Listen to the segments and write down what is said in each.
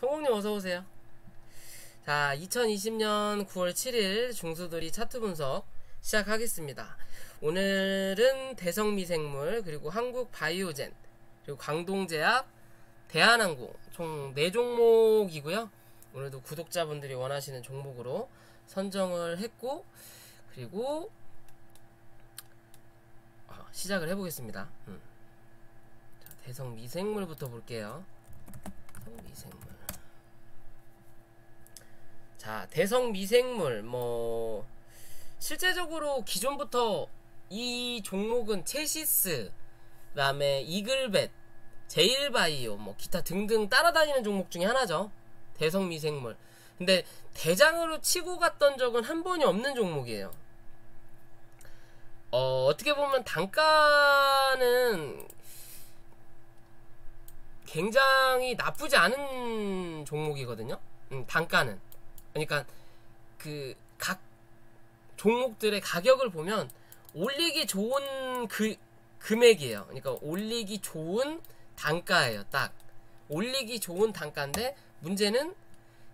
성공님 어서오세요. 자, 2020년 9월 7일 중수들이 차트 분석 시작하겠습니다. 오늘은 대성미생물, 그리고 한국바이오젠, 그리고 광동제약, 대한항공 총 4종목이고요. 오늘도 구독자분들이 원하시는 종목으로 선정을 했고, 그리고 시작을 해보겠습니다. 자, 대성미생물부터 볼게요. 미생물. 자, 대성미생물 실제적으로 기존부터 이 종목은 체시스, 그 다음에 이글벳, 제일바이오, 기타 등등 따라다니는 종목 중에 하나죠. 대성미생물. 근데 대장으로 치고 갔던 적은 한 번이 없는 종목이에요. 어떻게 보면 단가는 굉장히 나쁘지 않은 종목이거든요. 단가는. 그러니까 각 종목들의 가격을 보면 올리기 좋은 금액이에요. 그러니까 올리기 좋은 단가예요. 딱 올리기 좋은 단가인데 문제는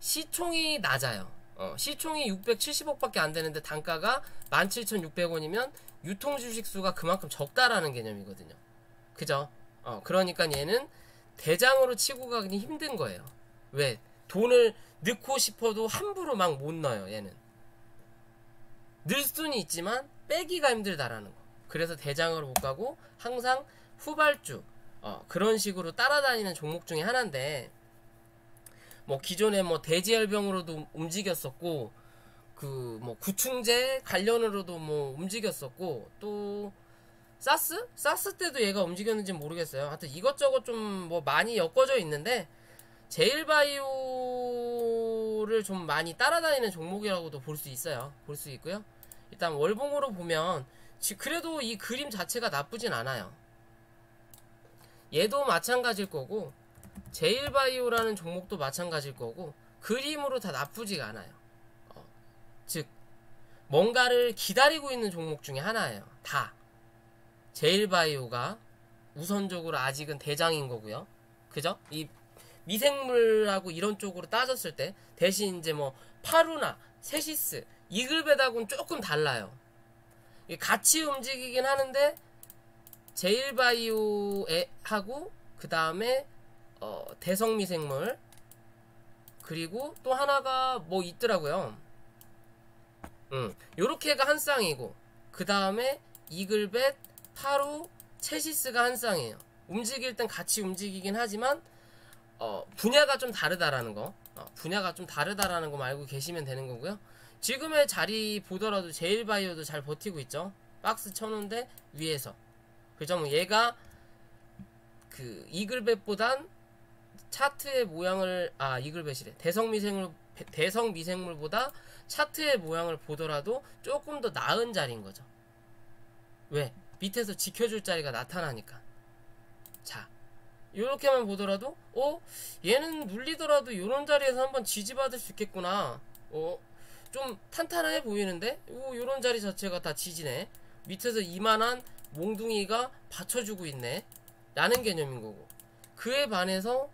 시총이 낮아요. 시총이 670억밖에 안 되는데 단가가 17,600원이면 유통 주식 수가 그만큼 적다라는 개념이거든요. 그죠? 그러니까 얘는 대장으로 치고 가기 힘든 거예요. 왜? 돈을 넣고 싶어도 함부로 막 못 넣어요. 얘는 넣을 수는 있지만 빼기가 힘들다라는 거. 그래서 대장으로 못 가고 항상 후발주 그런 식으로 따라다니는 종목 중에 하나인데, 기존에 대지열병으로도 움직였었고, 구충제 관련으로도 움직였었고, 또 사스 때도 얘가 움직였는지는 모르겠어요. 하여튼 이것저것 좀 많이 엮어져 있는데, 제일바이오를 좀 많이 따라다니는 종목이라고도 볼 수 있어요. 볼 수 있고요. 일단 월봉으로 보면 그래도 이 그림 자체가 나쁘진 않아요. 얘도 마찬가지일 거고, 제일바이오라는 종목도 마찬가지일 거고, 그림으로 다 나쁘지가 않아요. 즉 뭔가를 기다리고 있는 종목 중에 하나예요. 다 제일바이오가 우선적으로 아직은 대장인 거고요. 그죠? 이 미생물하고 이런 쪽으로 따졌을 때 대신 이제 파루나 세시스, 이글벳하고는 조금 달라요. 같이 움직이긴 하는데 제일바이오하고 그 다음에 대성미생물, 그리고 또 하나가 있더라고요. 요렇게가 한 쌍이고, 그 다음에 이글벳, 파루, 체시스가 한 쌍이에요. 움직일 땐 같이 움직이긴 하지만 분야가 좀 다르다라는 거, 분야가 좀 다르다라는 거 알고 계시면 되는 거고요. 지금의 자리 보더라도 제일바이오도 잘 버티고 있죠. 박스 쳐놓은데 위에서. 그죠? 얘가 이글벳보단 차트의 모양을, 이글벳이래. 대성미생물보다 차트의 모양을 보더라도 조금 더 나은 자리인 거죠. 왜? 밑에서 지켜줄 자리가 나타나니까. 자, 요렇게만 보더라도 얘는 눌리더라도 요런 자리에서 한번 지지받을 수 있겠구나. 좀 탄탄해 보이는데 요런 자리 자체가 다 지지네. 밑에서 이만한 몽둥이가 받쳐주고 있네 라는 개념인 거고, 그에 반해서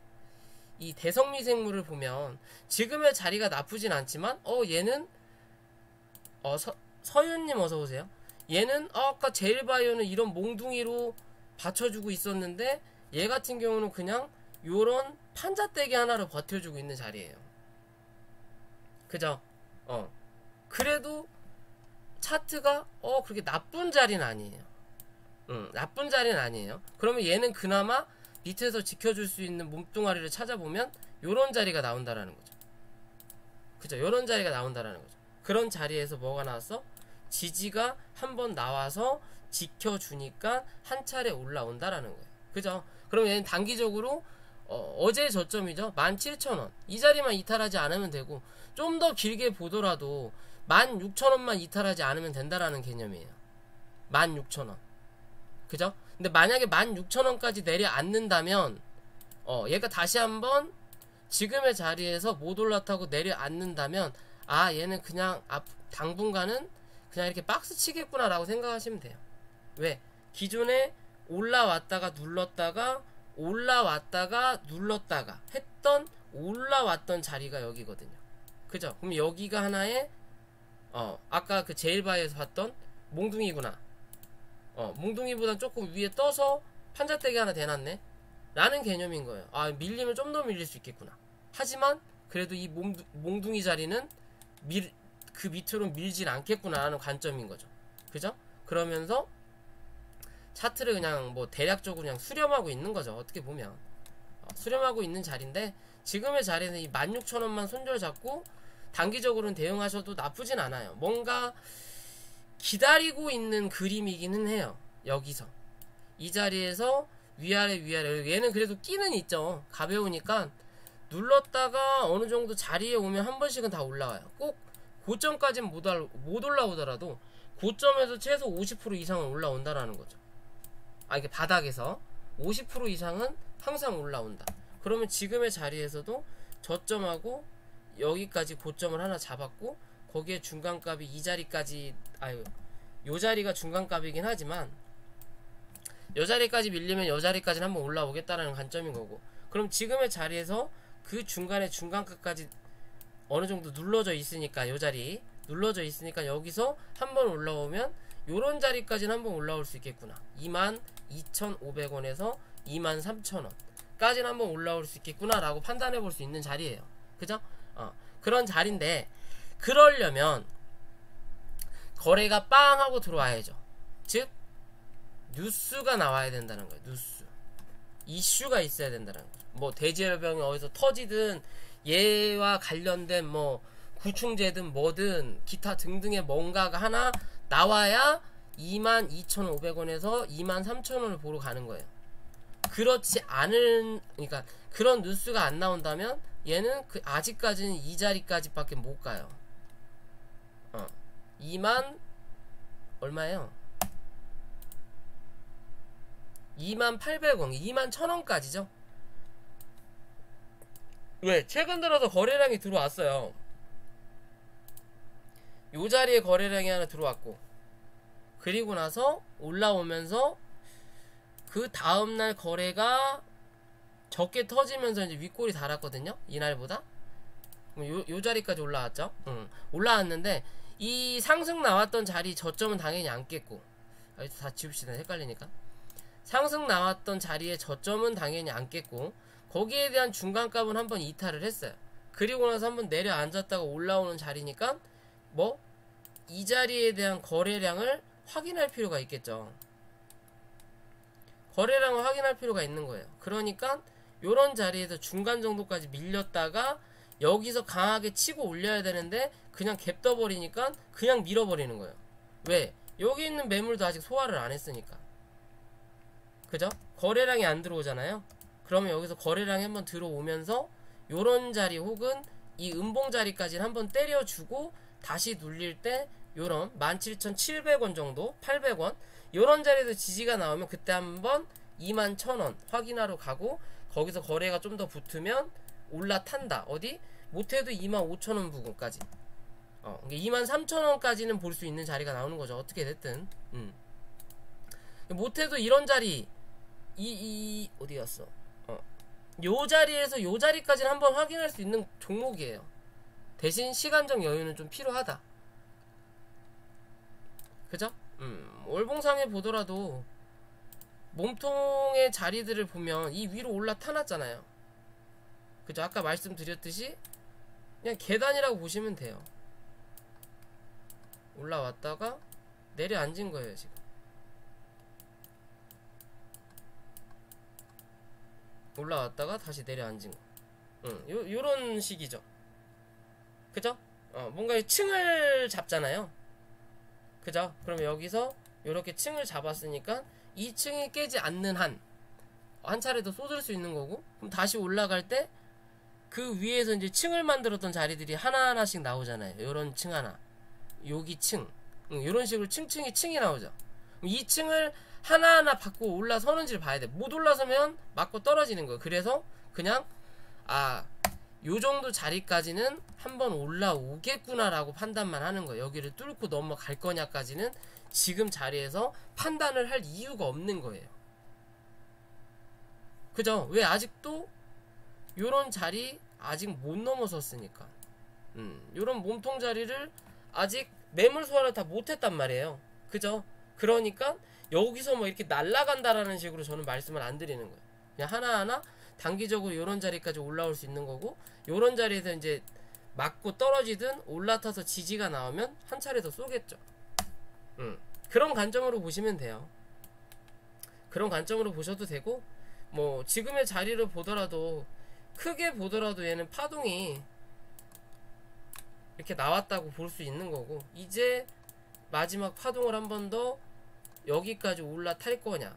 이 대성미생물을 보면 지금의 자리가 나쁘진 않지만 얘는 서윤님 어서오세요. 얘는 아까 제일바이오는 이런 몽둥이로 받쳐주고 있었는데 얘 같은 경우는 그냥 요런 판자떼기 하나로 버텨주고 있는 자리예요. 그죠? 그래도 차트가 그렇게 나쁜 자리는 아니에요. 나쁜 자리는 아니에요. 그러면 얘는 그나마 밑에서 지켜줄 수 있는 몸뚱아리를 찾아보면 요런 자리가 나온다라는 거죠. 그죠? 요런 자리가 나온다라는 거죠. 그런 자리에서 뭐가 나왔어? 지지가 한번 나와서 지켜주니까 한 차례 올라온다라는 거예요. 그죠? 그럼 얘는 단기적으로 어제 저점이죠. 17,000원. 이 자리만 이탈하지 않으면 되고, 좀 더 길게 보더라도 16,000원만 이탈하지 않으면 된다라는 개념이에요. 16,000원. 그죠? 근데 만약에 16,000원까지 내려앉는다면 얘가 다시 한번 지금의 자리에서 못 올라타고 내려앉는다면 얘는 그냥 당분간은 그냥 이렇게 박스 치겠구나 라고 생각하시면 돼요. 왜? 기존에 올라왔다가 눌렀다가 올라왔다가 눌렀다가 했던 올라왔던 자리가 여기거든요. 그죠? 그럼 여기가 하나의 아까 그 제일바에서 봤던 몽둥이구나. 몽둥이보단 조금 위에 떠서 판자떼기 하나 대놨네 라는 개념인 거예요. 아, 밀리면 좀 더 밀릴 수 있겠구나. 하지만 그래도 이 몽둥이 자리는 그 밑으로 밀진 않겠구나 라는 관점인 거죠. 그죠? 그러면서 차트를 그냥 뭐 대략적으로 그냥 수렴하고 있는 거죠. 어떻게 보면 수렴하고 있는 자리인데, 지금의 자리는 이 16,000원만 손절 잡고 단기적으로는 대응하셔도 나쁘진 않아요. 뭔가 기다리고 있는 그림이기는 해요. 여기서 이 자리에서 위아래 얘는 그래도 끼는 있죠. 가벼우니까 눌렀다가 어느 정도 자리에 오면 한 번씩은 다 올라와요. 꼭 고점까지는 못 올라오더라도 고점에서 최소 50% 이상은 올라온다라는 거죠. 이게 바닥에서 50% 이상은 항상 올라온다. 그러면 지금의 자리에서도 저점하고 여기까지 고점을 하나 잡았고, 거기에 중간값이 이 자리까지, 요 자리가 중간값이긴 하지만 요 자리까지 밀리면 요 자리까지는 한번 올라오겠다라는 관점인 거고, 그럼 지금의 자리에서 그 중간에 중간값까지 어느 정도 눌러져 있으니까, 요 자리 눌러져 있으니까 여기서 한번 올라오면 요런 자리까지는 한번 올라올 수 있겠구나. 22,500원에서 23,000원 까지는 한번 올라올 수 있겠구나 라고 판단해 볼 수 있는 자리예요. 그죠? 그런 자리인데, 그러려면 거래가 빵 하고 들어와야죠. 즉 뉴스가 나와야 된다는 거예요. 뉴스, 이슈가 있어야 된다는 거예요. 뭐 대지열병이 어디서 터지든, 얘와 관련된 뭐 구충제든 뭐든 기타 등등의 뭔가가 하나 나와야 22,500원에서 23,000원을 보러 가는 거예요. 그렇지 않은, 그러니까 그런 뉴스가 안 나온다면 얘는 아직까지는 이 자리까지밖에 못 가요. 2만 얼마예요? 28,000원, 21,000원까지죠. 왜? 최근 들어서 거래량이 들어왔어요. 요 자리에 거래량이 하나 들어왔고, 그리고 나서 올라오면서 그 다음날 거래가 적게 터지면서 이제 윗골이 달았거든요. 이날보다. 요 자리까지 올라왔죠. 올라왔는데 이 상승 나왔던 자리 저점은 당연히 안 깼고, 다 지웁시다. 헷갈리니까. 상승 나왔던 자리에 저점은 당연히 안 깼고, 거기에 대한 중간값은 한번 이탈을 했어요. 그리고 나서 한번 내려앉았다가 올라오는 자리니까 뭐 이 자리에 대한 거래량을 확인할 필요가 있겠죠. 거래량을 확인할 필요가 있는 거예요. 그러니까 요런 자리에서 중간 정도까지 밀렸다가 여기서 강하게 치고 올려야 되는데 그냥 갭 떠버리니까 그냥 밀어버리는 거예요. 왜? 여기 있는 매물도 아직 소화를 안 했으니까. 그죠? 거래량이 안 들어오잖아요. 그러면 여기서 거래량이 한번 들어오면서 요런 자리 혹은 이 음봉 자리까지는 한번 때려주고 다시 눌릴 때 요런 17,700원 정도, 800원 요런 자리에서 지지가 나오면 그때 한번 21,000원 확인하러 가고, 거기서 거래가 좀 더 붙으면 올라탄다. 어디? 못해도 25,000원 부근까지. 23,000원까지는 볼 수 있는 자리가 나오는 거죠. 어떻게 됐든. 못해도 이런 자리, 어디 갔어? 요 자리에서 요 자리까지는 한번 확인할 수 있는 종목이에요. 대신 시간적 여유는 좀 필요하다. 그죠? 월봉상에 보더라도 몸통의 자리들을 보면 이 위로 올라타놨잖아요. 그죠? 아까 말씀드렸듯이 그냥 계단이라고 보시면 돼요. 올라왔다가 내려앉은 거예요, 지금. 올라왔다가 다시 내려앉은 거. 요런 식이죠. 그죠? 뭔가 층을 잡잖아요. 그죠? 그럼 여기서 요렇게 층을 잡았으니까 이 층이 깨지 않는 한 차례 더 쏟을 수 있는 거고, 그럼 다시 올라갈 때 그 위에서 이제 층을 만들었던 자리들이 하나하나씩 나오잖아요. 요런 층 하나, 여기 층, 요런 식으로 층이 나오죠. 이 층을 하나하나 받고 올라서는지를 봐야 돼. 못 올라서면 맞고 떨어지는 거예요. 그래서 그냥 요 정도 자리까지는 한번 올라오겠구나 라고 판단만 하는 거예요. 여기를 뚫고 넘어갈 거냐까지는 지금 자리에서 판단을 할 이유가 없는 거예요. 그죠? 왜 아직도 요런 자리 아직 못 넘어섰으니까. 요런 몸통 자리를 아직 매물 소화를 다 못했단 말이에요. 그죠? 그러니까 여기서 뭐 이렇게 날아간다라는 식으로 저는 말씀을 안 드리는 거예요. 그냥 하나하나 단기적으로 요런 자리까지 올라올 수 있는 거고, 요런 자리에서 이제 맞고 떨어지든 올라타서 지지가 나오면 한 차례 더 쏘겠죠. 그런 관점으로 보시면 돼요. 그런 관점으로 보셔도 되고, 뭐 지금의 자리를 보더라도, 크게 보더라도 얘는 파동이 이렇게 나왔다고 볼 수 있는 거고, 이제 마지막 파동을 한 번 더 여기까지 올라탈 거냐,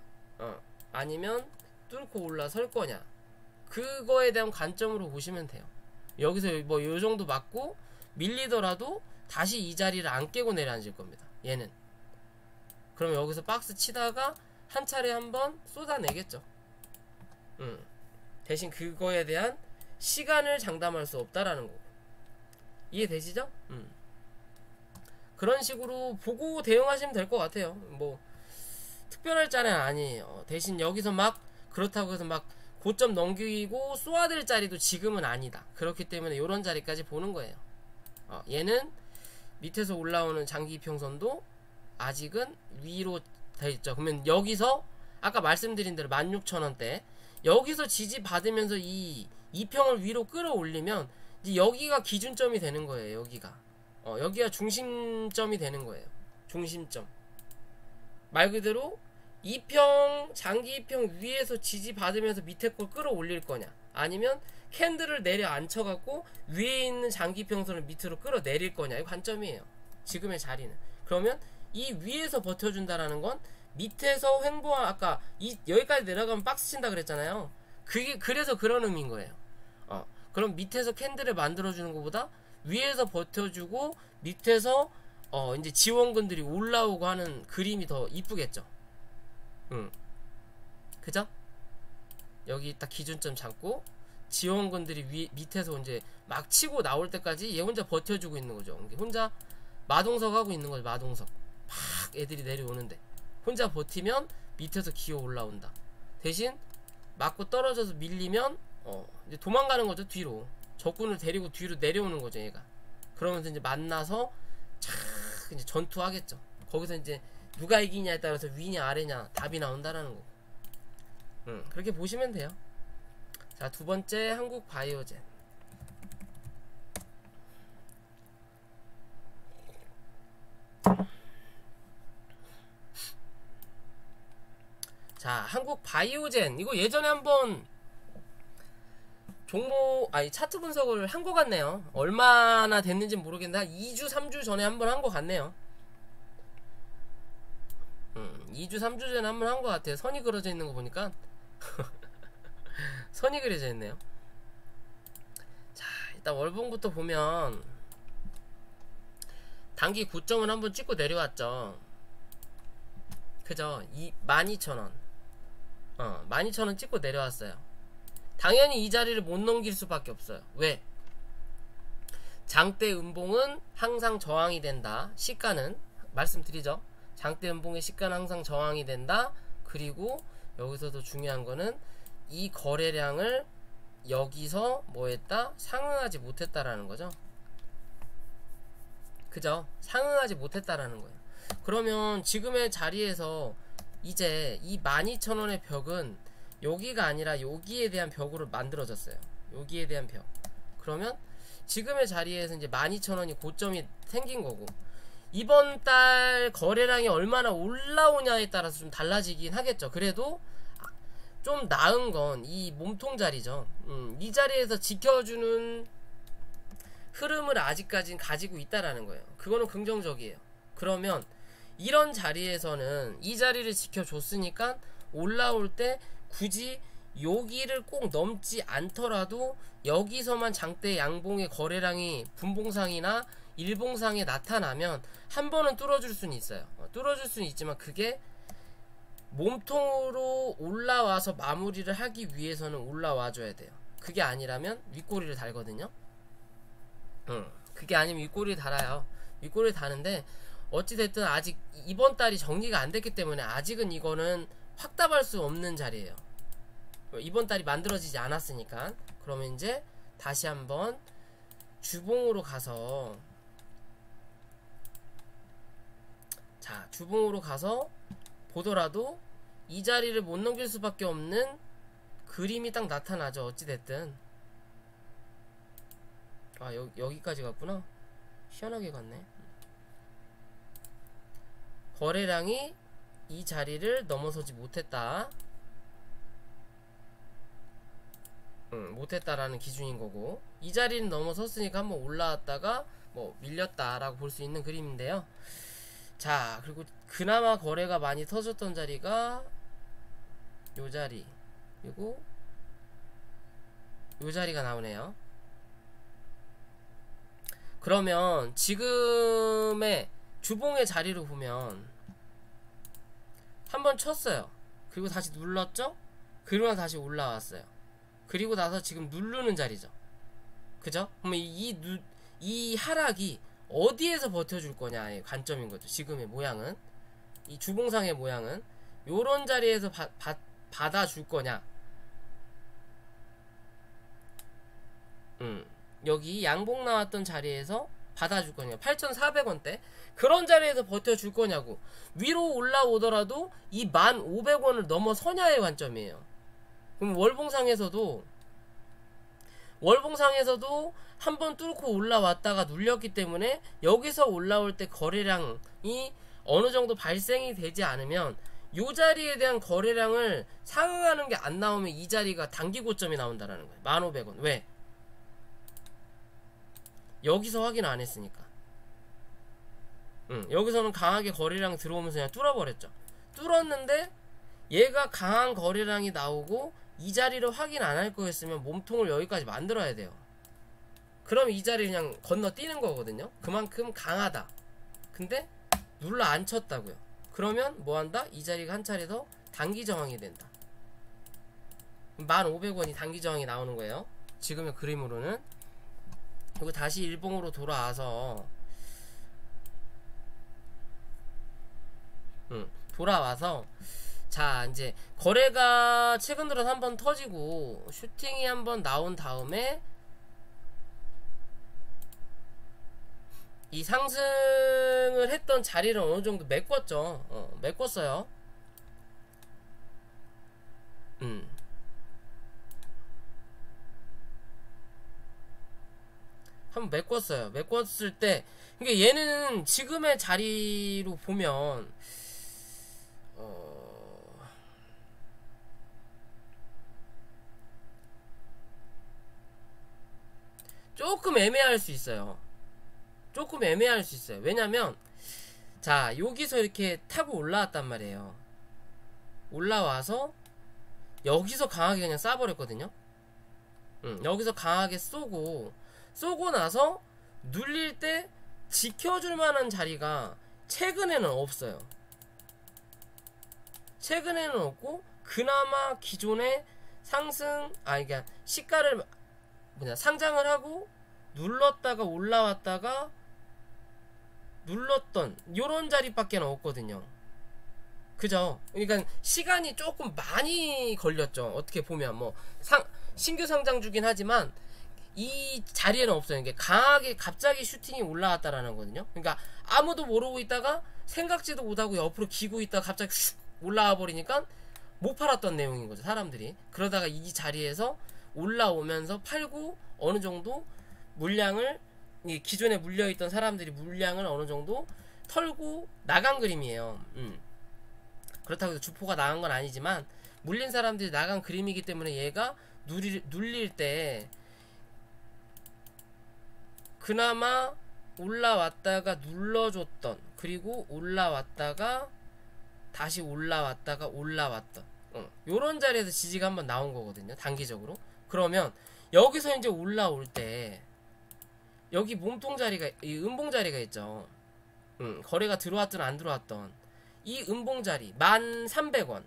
아니면 뚫고 올라설 거냐, 그거에 대한 관점으로 보시면 돼요. 여기서 뭐 요정도 맞고 밀리더라도 다시 이 자리를 안 깨고 내려앉을 겁니다, 얘는. 그럼 여기서 박스 치다가 한 차례 한번 쏟아내겠죠. 대신 그거에 대한 시간을 장담할 수 없다라는 거고. 이해되시죠? 그런 식으로 보고 대응하시면 될 것 같아요. 뭐 특별할 자는 아니에요. 대신 여기서 막 그렇다고 해서 막 고점 넘기고 쏘아들 자리도 지금은 아니다. 그렇기 때문에 이런 자리까지 보는 거예요. 얘는 밑에서 올라오는 장기 이평선도 아직은 위로 돼 있죠. 그러면 여기서 아까 말씀드린 대로 16,000원대 여기서 지지 받으면서 이 이평을 위로 끌어올리면 이제 여기가 기준점이 되는 거예요. 여기가 중심점이 되는 거예요. 중심점. 말 그대로 이평, 장기 이평 위에서 지지 받으면서 밑에 걸 끌어올릴 거냐, 아니면 캔들을 내려 앉혀갖고 위에 있는 장기 이평선을 밑으로 끌어내릴 거냐, 이 관점이에요. 지금의 자리는. 그러면 이 위에서 버텨준다라는 건 밑에서 횡보한, 아까 여기까지 내려가면 박스 친다 그랬잖아요. 그래서 그런 의미인 거예요. 그럼 밑에서 캔들을 만들어주는 것보다 위에서 버텨주고 밑에서 이제 지원군들이 올라오고 하는 그림이 더 이쁘겠죠. 그죠? 여기 딱 기준점 잡고 지원군들이 밑에서 이제 막 치고 나올 때까지 얘 혼자 버텨주고 있는 거죠. 혼자 마동석 하고 있는 거죠. 마동석. 막 애들이 내려오는데 혼자 버티면 밑에서 기어 올라온다. 대신 맞고 떨어져서 밀리면 이제 도망가는 거죠. 뒤로 적군을 데리고 뒤로 내려오는 거죠. 얘가. 그러면서 이제 만나서 착 이제 전투하겠죠. 거기서 이제 누가 이기냐에 따라서 위냐 아래냐 답이 나온다라는 거고. 그렇게 보시면 돼요. 자, 두 번째 한국바이오젠. 자, 한국바이오젠 이거 예전에 한번 차트 분석을 한 것 같네요. 얼마나 됐는지 모르겠는데 한 2주 3주 전에 한번 한 것 같네요. 2주 3주 전에 한번 한 것 같아요. 선이 그려져 있는 거 보니까 선이 그려져 있네요. 자, 일단 월봉부터 보면 단기 9점을 한번 찍고 내려왔죠. 그죠? 12,000원 12,000원 찍고 내려왔어요. 당연히 이 자리를 못 넘길 수밖에 없어요. 왜? 장대 음봉은 항상 저항이 된다. 시가는 말씀드리죠. 장대 음봉의 시가는 항상 저항이 된다. 그리고 여기서도 중요한 거는 이 거래량을 여기서 뭐 했다? 상응하지 못했다라는 거죠. 그죠? 상응하지 못했다라는 거예요. 그러면 지금의 자리에서 이제 이 12,000원의 벽은 여기가 아니라 여기에 대한 벽으로 만들어졌어요. 여기에 대한 벽. 그러면 지금의 자리에서 이제 12,000원이 고점이 생긴 거고, 이번 달 거래량이 얼마나 올라오냐에 따라서 좀 달라지긴 하겠죠. 그래도 좀 나은 건 이 몸통 자리죠. 이 자리에서 지켜주는 흐름을 아직까지는 가지고 있다라는 거예요. 그거는 긍정적이에요. 그러면 이런 자리에서는 이 자리를 지켜줬으니까 올라올 때 굳이 여기를 꼭 넘지 않더라도 여기서만 장대 양봉의 거래량이 분봉상이나 일봉상에 나타나면 한 번은 뚫어줄 수는 있어요. 뚫어줄 수는 있지만 그게 몸통으로 올라와서 마무리를 하기 위해서는 올라와줘야 돼요. 그게 아니라면 윗꼬리를 달거든요. 그게 아니면 윗꼬리를 달아요. 윗꼬리를 다는데 어찌됐든 아직 이번 달이 정리가 안 됐기 때문에 아직은 이거는 확답할 수 없는 자리예요. 이번 달이 만들어지지 않았으니까. 그러면 이제 다시 한번 주봉으로 가서, 자, 주봉으로 가서 보더라도 이 자리를 못 넘길 수밖에 없는 그림이 딱 나타나죠. 어찌됐든. 아, 여기까지 갔구나. 희한하게 갔네. 거래량이 이 자리를 넘어서지 못했다. 못했다라는 기준인 거고, 이 자리는 넘어섰으니까 한번 올라왔다가 뭐 밀렸다라고 볼 수 있는 그림인데요. 자, 그리고 그나마 거래가 많이 터졌던 자리가 요 자리, 그리고 요 자리가 나오네요. 그러면 지금의 주봉의 자리로 보면 한번 쳤어요. 그리고 다시 눌렀죠? 그리고 다시 올라왔어요. 그리고 나서 지금 누르는 자리죠. 그죠? 그러면 이 하락이 어디에서 버텨줄 거냐의 관점인 거죠. 지금의 모양은, 이 주봉상의 모양은 요런 자리에서 받아줄 거냐, 여기 양봉 나왔던 자리에서 받아줄 거냐, 8,400원대 그런 자리에서 버텨줄 거냐고. 위로 올라오더라도 이 1,500원을 넘어서냐의 관점이에요. 그럼 월봉상에서도 한번 뚫고 올라왔다가 눌렸기 때문에 여기서 올라올 때 거래량이 어느 정도 발생이 되지 않으면, 요 자리에 대한 거래량을 상응하는 게 안 나오면 이 자리가 단기 고점이 나온다라는 거예요. 1,500원. 왜? 여기서 확인 안 했으니까. 여기서는 강하게 거래량 들어오면서 그냥 뚫어버렸죠. 뚫었는데 얘가 강한 거래량이 나오고 이 자리를 확인 안 할 거였으면 몸통을 여기까지 만들어야 돼요. 그럼 이 자리 그냥 건너뛰는 거거든요. 그만큼 강하다. 근데 눌러 안 쳤다고요. 그러면 뭐한다? 이 자리가 한 차례 더 단기 저항이 된다. 1,500원이 단기 저항이 나오는 거예요. 지금의 그림으로는. 그리고 다시 일봉으로 돌아와서 자, 이제 거래가 최근 들어서 한번 터지고 슈팅이 한번 나온 다음에 이 상승을 했던 자리를 어느 정도 메꿨죠. 메꿨어요. 한번 메꿨어요. 메꿨을 때, 그러니까 얘는 지금의 자리로 보면 조금 애매할 수 있어요. 조금 애매할 수 있어요. 왜냐면, 자, 여기서 이렇게 타고 올라왔단 말이에요. 올라와서 여기서 강하게 그냥 쏴버렸거든요. 여기서 강하게 쏘고 나서 눌릴 때 지켜줄 만한 자리가 최근에는 없어요. 최근에는 없고, 그나마 기존의 그러니까 시가를 상장을 하고 눌렀다가 올라왔다가 눌렀던 요런 자리밖에 없거든요. 그죠? 그러니까 시간이 조금 많이 걸렸죠. 어떻게 보면 뭐 신규 상장주긴 하지만 이 자리에는 없어요. 이게 강하게 갑자기 슈팅이 올라왔다라는 거거든요. 그러니까 아무도 모르고 있다가 생각지도 못하고 옆으로 기고 있다가 갑자기 슉 올라와 버리니까 못 팔았던 내용인 거죠. 사람들이. 그러다가 이 자리에서 올라오면서 팔고 어느 정도 물량을, 기존에 물려있던 사람들이 물량을 어느 정도 털고 나간 그림이에요. 그렇다고 해서 주포가 나간 건 아니지만 물린 사람들이 나간 그림이기 때문에 얘가 눌릴 때 그나마 올라왔다가 눌러줬던, 그리고 올라왔다가 다시 올라왔다가 올라왔던 요런 자리에서 지지가 한번 나온 거거든요. 단기적으로. 그러면 여기서 이제 올라올 때 여기 몸통 자리가, 이 음봉 자리가 있죠. 거래가 들어왔든 안 들어왔던 이 음봉 자리 1,300원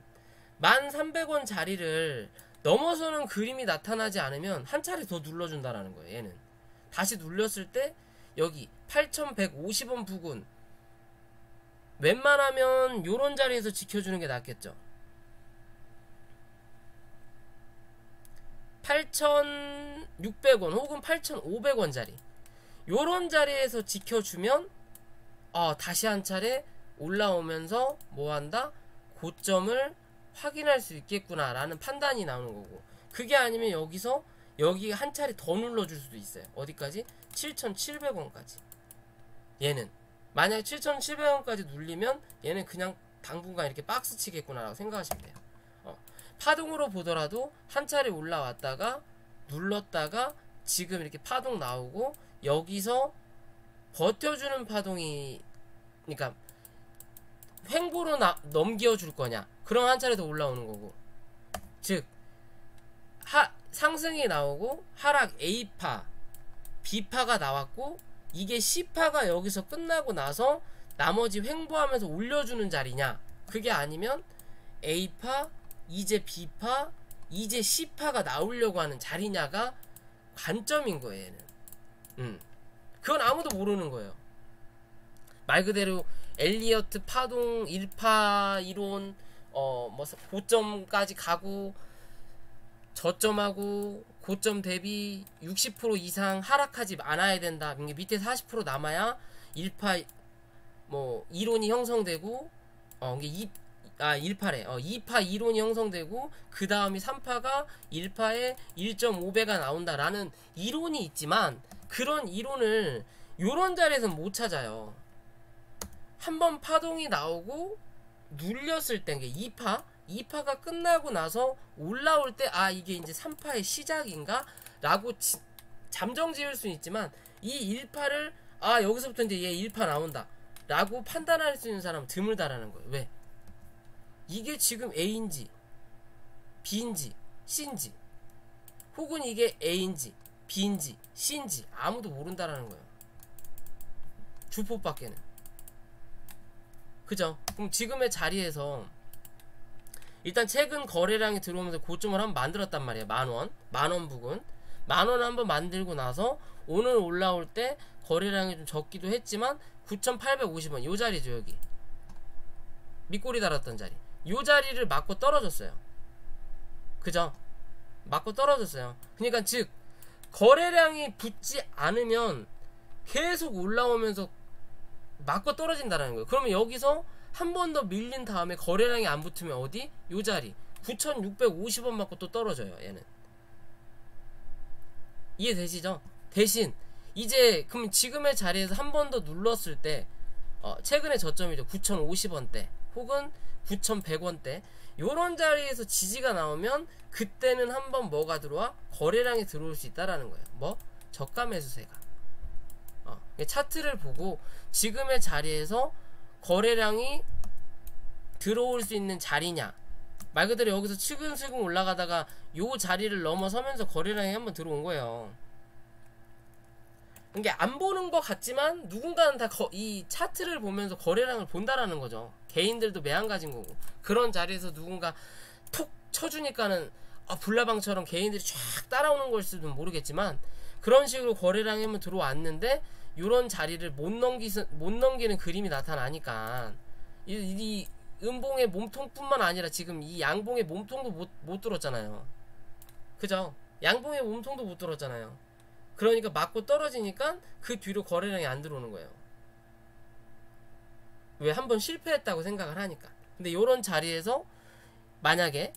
1,300원 자리를 넘어서는 그림이 나타나지 않으면 한 차례 더 눌러준다라는 거예요. 얘는 다시 눌렸을 때 여기 8,150원 부근, 웬만하면 요런 자리에서 지켜주는 게 낫겠죠. 8,000 8,600원 혹은 8,500원짜리 요런 자리에서 지켜주면 다시 한 차례 올라오면서 뭐한다? 고점을 확인할 수 있겠구나 라는 판단이 나오는 거고, 그게 아니면 여기 한 차례 더 눌러줄 수도 있어요. 어디까지? 7,700원까지. 얘는 만약 7,700원까지 눌리면 얘는 그냥 당분간 이렇게 박스 치겠구나 라고 생각하시면 돼요. 파동으로 보더라도 한 차례 올라왔다가 눌렀다가 지금 이렇게 파동 나오고, 여기서 버텨주는 파동이, 그러니까 횡보로 넘겨줄 거냐, 그럼 한 차례 더 올라오는 거고, 즉 상승이 나오고 하락 A파 B파가 나왔고, 이게 C파가 여기서 끝나고 나서 나머지 횡보하면서 올려주는 자리냐, 그게 아니면 A파 이제 B파 이제 C파가 나오려고 하는 자리냐가 관점인 거예요. 얘는 그건 아무도 모르는 거예요. 말 그대로 엘리어트 파동 1파 이론, 고점까지 가고 저점하고 고점 대비 60% 이상 하락하지 않아야 된다. 밑에 40% 남아야 1파 이론이 형성되고, 1파래. 2파 이론이 형성되고, 그 다음이 3파가 1파에 1.5배가 나온다라는 이론이 있지만, 그런 이론을 요런 자리에서는 못 찾아요. 한번 파동이 나오고 눌렸을 때, 2파가 끝나고 나서 올라올 때 이게 이제 3파의 시작인가? 라고 잠정 지을 수는 있지만, 이 1파를 여기서부터 이제 얘 1파 나온다 라고 판단할 수 있는 사람은 드물다라는 거예요. 왜? 이게 지금 A인지 B인지 C인지, 혹은 이게 A인지 B인지 C인지 아무도 모른다라는 거예요. 주포밖에는. 그죠? 그럼 지금의 자리에서 일단 최근 거래량이 들어오면서 고점을 한번 만들었단 말이에요. 만원 부근. 만원 한번 만들고 나서 오늘 올라올 때 거래량이 좀 적기도 했지만 9,850원 요 자리죠. 여기 밑꼬리 달았던 자리, 요 자리를 맞고 떨어졌어요. 그죠? 맞고 떨어졌어요. 그러니까 즉 거래량이 붙지 않으면 계속 올라오면서 맞고 떨어진다는 거예요. 그러면 여기서 한 번 더 밀린 다음에 거래량이 안 붙으면 어디? 요 자리 9,650원 맞고 또 떨어져요. 얘는 이해되시죠? 대신 이제 그럼 지금의 자리에서 한 번 더 눌렀을 때 최근의 저점이죠. 9,050원대 혹은 9,100원대 요런 자리에서 지지가 나오면 그때는 한번 뭐가 들어와? 거래량이 들어올 수 있다라는 거예요. 저가 매수세가. 차트를 보고 지금의 자리에서 거래량이 들어올 수 있는 자리냐, 말 그대로 여기서 슬금슬금 올라가다가 요 자리를 넘어서면서 거래량이 한번 들어온 거예요. 이게 안 보는 것 같지만 누군가는 다 이 차트를 보면서 거래량을 본다라는 거죠. 개인들도 매한가진 거고, 그런 자리에서 누군가 톡 쳐주니까는 불나방처럼 개인들이 쫙 따라오는 걸 수도 모르겠지만, 그런 식으로 거래량이 한번 들어왔는데 요런 자리를 못 넘기는 그림이 나타나니까 이 음봉의 몸통뿐만 아니라 지금 이 양봉의 몸통도 못 들었잖아요. 그죠? 양봉의 몸통도 못 들었잖아요. 그러니까 맞고 떨어지니까 그 뒤로 거래량이 안 들어오는 거예요. 왜? 한번 실패했다고 생각을 하니까. 근데 요런 자리에서 만약에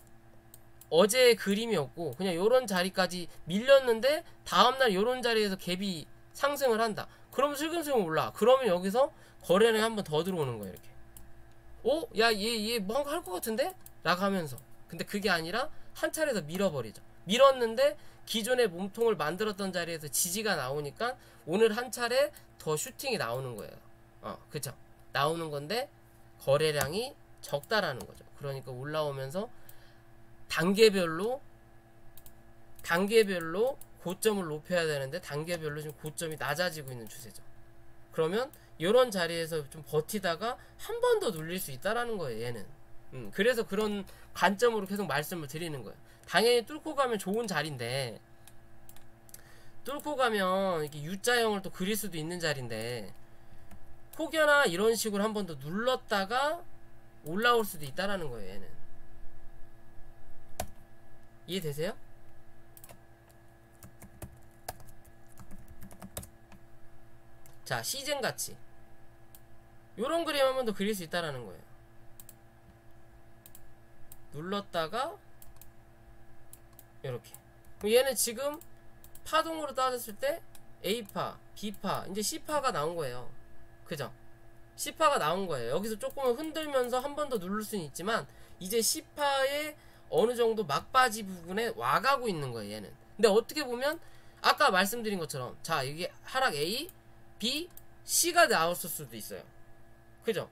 어제의 그림이었고 그냥 요런 자리까지 밀렸는데 다음날 요런 자리에서 갭이 상승을 한다. 그러면 슬금슬금 올라. 그러면 여기서 거래량이 한번 더 들어오는 거예요. 이렇게. 야, 얘 뭔가 할 것 같은데? 라고 하면서. 근데 그게 아니라 한 차례 더 밀어버리죠. 밀었는데 기존의 몸통을 만들었던 자리에서 지지가 나오니까 오늘 한 차례 더 슈팅이 나오는 거예요. 그쵸? 나오는 건데 거래량이 적다라는 거죠. 그러니까 올라오면서 단계별로 고점을 높여야 되는데 단계별로 지금 고점이 낮아지고 있는 추세죠. 그러면 이런 자리에서 좀 버티다가 한 번 더 눌릴 수 있다라는 거예요. 얘는. 그래서 그런 관점으로 계속 말씀을 드리는 거예요. 당연히 뚫고 가면 좋은 자리인데, 뚫고 가면 이렇게 U자형을 또 그릴 수도 있는 자리인데, 혹여나 이런 식으로 한 번 더 눌렀다가 올라올 수도 있다라는 거예요. 얘는. 이해되세요? 자, 시즌같이 요런 그림 한 번 더 그릴 수 있다라는 거예요. 눌렀다가 이렇게. 얘는 지금 파동으로 따졌을 때 A파, B파, 이제 C파가 나온 거예요. 그죠? C파가 나온 거예요. 여기서 조금은 흔들면서 한 번 더 누를 수는 있지만 이제 C파의 어느 정도 막바지 부분에 와가고 있는 거예요, 얘는. 근데 어떻게 보면 아까 말씀드린 것처럼 자, 이게 하락 A, B, C가 나왔을 수도 있어요. 그죠?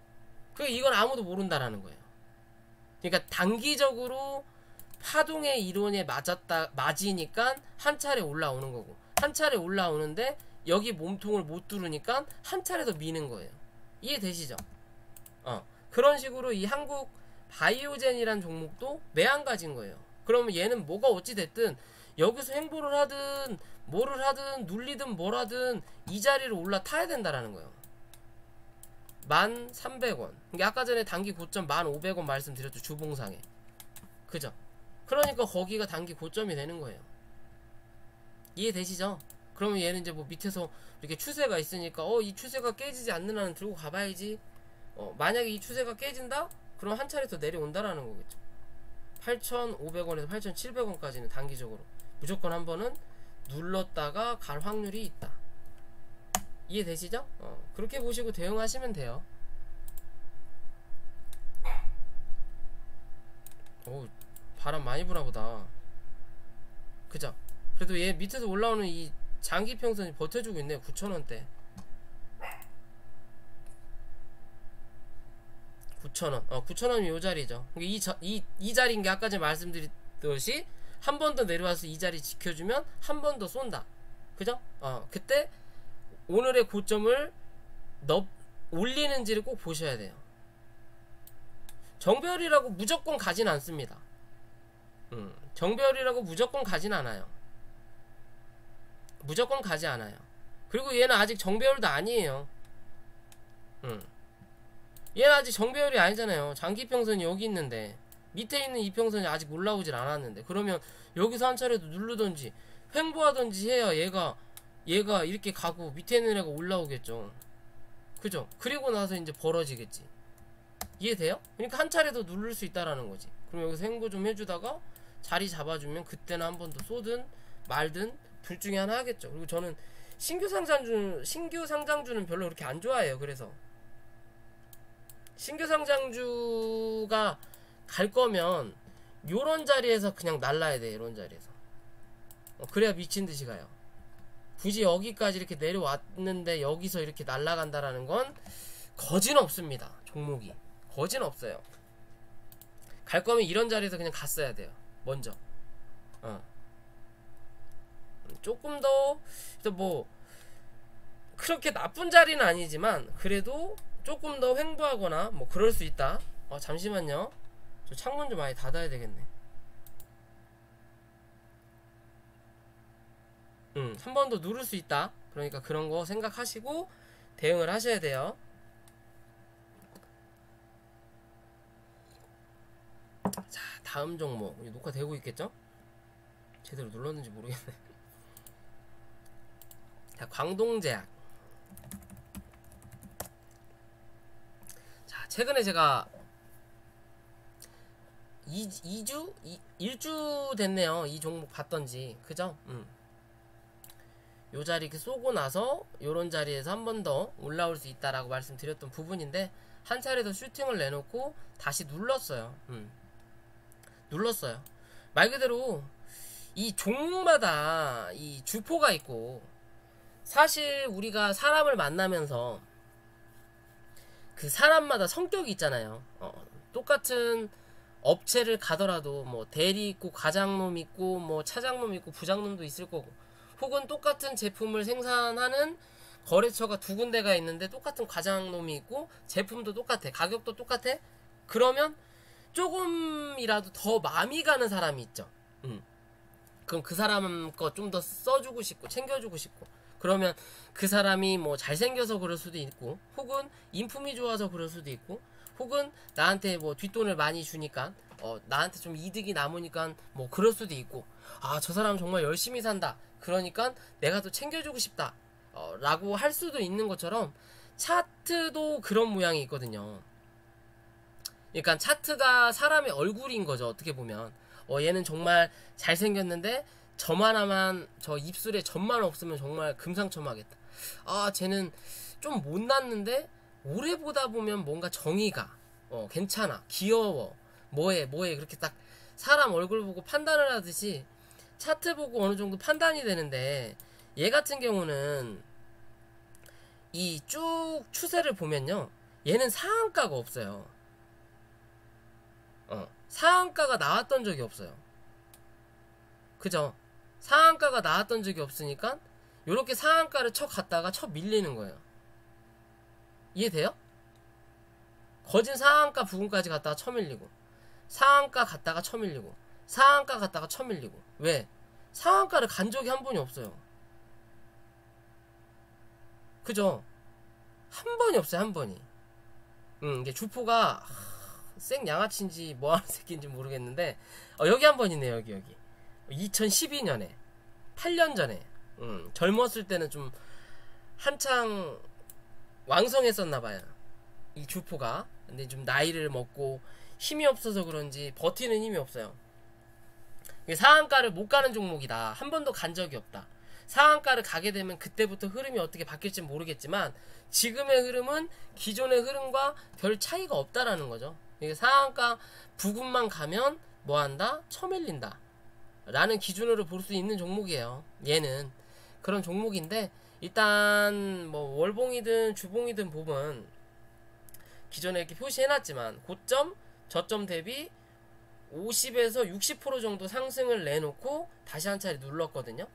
이건 아무도 모른다라는 거예요. 그러니까 단기적으로 파동의 이론에 맞으니까 한 차례 올라오는 거고, 한 차례 올라오는데 여기 몸통을 못 뚫으니까 한 차례 더 미는 거예요. 이해되시죠? 그런 식으로 이 한국 바이오젠이란 종목도 매한가지인 거예요. 그러면 얘는 뭐가 어찌 됐든 여기서 행보를 하든 뭐를 하든 눌리든 뭘 하든 이 자리로 올라타야 된다라는 거예요. 1,300원. 그러니까 아까 전에 단기 고점 1,500원 말씀드렸죠, 주봉상에. 그죠? 그러니까 거기가 단기 고점이 되는 거예요. 이해되시죠? 그러면 얘는 이제 뭐 밑에서 이렇게 추세가 있으니까 이 추세가 깨지지 않는 한은 들고 가봐야지. 만약에 이 추세가 깨진다? 그럼 한 차례 더 내려온다라는 거겠죠. 8,500원에서 8,700원까지는 단기적으로 무조건 한 번은 눌렀다가 갈 확률이 있다. 이해되시죠? 그렇게 보시고 대응하시면 돼요. 바람 많이 부나 보다. 그죠? 그래도 얘 밑에서 올라오는 이 장기평선이 버텨주고 있네요. 9,000원대. 9,000원. 9,000원이 요 자리죠. 이 자리인 게 아까 전에 말씀드렸듯이 한 번 더 내려와서 이 자리 지켜주면 한 번 더 쏜다. 그죠? 그때 오늘의 고점을 올리는지를 꼭 보셔야 돼요. 정배열이라고 무조건 가진 않습니다. 정배열이라고 무조건 가진 않아요. 무조건 가지 않아요. 그리고 얘는 아직 정배열도 아니에요. 얘는 아직 정배열이 아니잖아요. 장기평선이 여기 있는데 밑에 있는 이평선이 아직 올라오질 않았는데, 그러면 여기서 한 차례도 누르던지 횡보하던지 해야 얘가 이렇게 가고 밑에 있는 애가 올라오겠죠. 그죠? 그리고 나서 이제 벌어지겠지. 이해돼요? 그러니까 한 차례 더 누를 수 있다라는 거지. 그럼 여기서 횡보 좀 해주다가 자리 잡아주면 그때는 한 번 더 쏘든 말든 둘 중에 하나 하겠죠. 그리고 저는 신규 상장주는 별로 그렇게 안 좋아해요. 그래서 신규 상장주가 갈 거면 요런 자리에서 그냥 날라야 돼. 이런 자리에서. 그래야 미친듯이 가요. 굳이 여기까지 이렇게 내려왔는데 여기서 이렇게 날아간다라는 건 거지는 없습니다. 종목이 거지는 없어요. 갈 거면 이런 자리에서 그냥 갔어야 돼요. 먼저. 조금 더 뭐 그렇게 나쁜 자리는 아니지만 그래도 조금 더 횡보하거나 뭐 그럴 수 있다. 잠시만요. 저 창문 좀 많이 닫아야 되겠네. 한 번 더 누를 수 있다. 그러니까 그런 거 생각하시고 대응을 하셔야 돼요. 자, 다음 종목. 녹화되고 있겠죠? 제대로 눌렀는지 모르겠네. 자, 광동제약. 자, 최근에 제가 1주 됐네요. 이 종목 봤던지. 그죠? 요 자리 이렇게 쏘고 나서 요런 자리에서 한 번 더 올라올 수 있다라고 말씀드렸던 부분인데, 한 차례 더 슈팅을 내놓고 다시 눌렀어요. 눌렀어요. 말 그대로 이 종목마다 이 주포가 있고, 사실 우리가 사람을 만나면서 그 사람마다 성격이 있잖아요. 똑같은 업체를 가더라도 뭐 대리 있고 과장놈 있고 뭐 차장놈 있고 부장놈도 있을 거고, 혹은 똑같은 제품을 생산하는 거래처가 두 군데가 있는데 똑같은 과장놈이 있고 제품도 똑같아, 가격도 똑같아. 그러면 조금이라도 더 마음이 가는 사람이 있죠. 그럼 그 사람 거 좀 더 써주고 싶고 챙겨주고 싶고, 그러면 그 사람이 뭐 잘생겨서 그럴 수도 있고, 혹은 인품이 좋아서 그럴 수도 있고, 혹은 나한테 뭐 뒷돈을 많이 주니까 나한테 좀 이득이 남으니까 뭐 그럴 수도 있고, 저 사람 정말 열심히 산다, 그러니까 내가 더 챙겨주고 싶다 라고 할 수도 있는 것처럼 차트도 그런 모양이 있거든요. 그러니까 차트가 사람의 얼굴인 거죠. 어떻게 보면 얘는 정말 잘생겼는데 점 하나만, 저 입술에 점만 없으면 정말 금상첨화겠다. 아, 쟤는 좀 못났는데 오래 보다 보면 뭔가 정의가 괜찮아, 귀여워, 뭐해 그렇게 딱 사람 얼굴 보고 판단을 하듯이 차트 보고 어느 정도 판단이 되는데, 얘 같은 경우는 이 쭉 추세를 보면요, 얘는 상한가가 없어요. 상한가가 나왔던 적이 없어요. 그죠? 상한가가 나왔던 적이 없으니까 요렇게 상한가를 쳐 갔다가 쳐 밀리는 거예요. 이해돼요? 거진 상한가 부근까지 갔다가 쳐 밀리고, 상한가 갔다가 쳐 밀리고, 상한가 갔다가 쳐 밀리고. 왜? 상한가를 간 적이 한 번이 없어요. 그죠? 한 번이 없어요, 한 번이. 이게 주포가 생 양아치인지 뭐하는 새끼인지 모르겠는데, 여기 한 번 있네요. 여기 2012년에 8년 전에 젊었을 때는 좀 한창 왕성했었나봐요, 이 주포가. 근데 좀 나이를 먹고 힘이 없어서 그런지 버티는 힘이 없어요. 상한가를 못 가는 종목이다, 한 번도 간 적이 없다. 상한가를 가게 되면 그때부터 흐름이 어떻게 바뀔지 모르겠지만 지금의 흐름은 기존의 흐름과 별 차이가 없다라는 거죠. 상한가 부근만 가면 뭐한다? 쳐밀린다 라는 기준으로 볼 수 있는 종목이에요. 얘는 그런 종목인데, 일단 뭐 월봉이든 주봉이든 보면 기존에 이렇게 표시해놨지만 고점, 저점 대비 50에서 60% 정도 상승을 내놓고 다시 한 차례 눌렀거든요.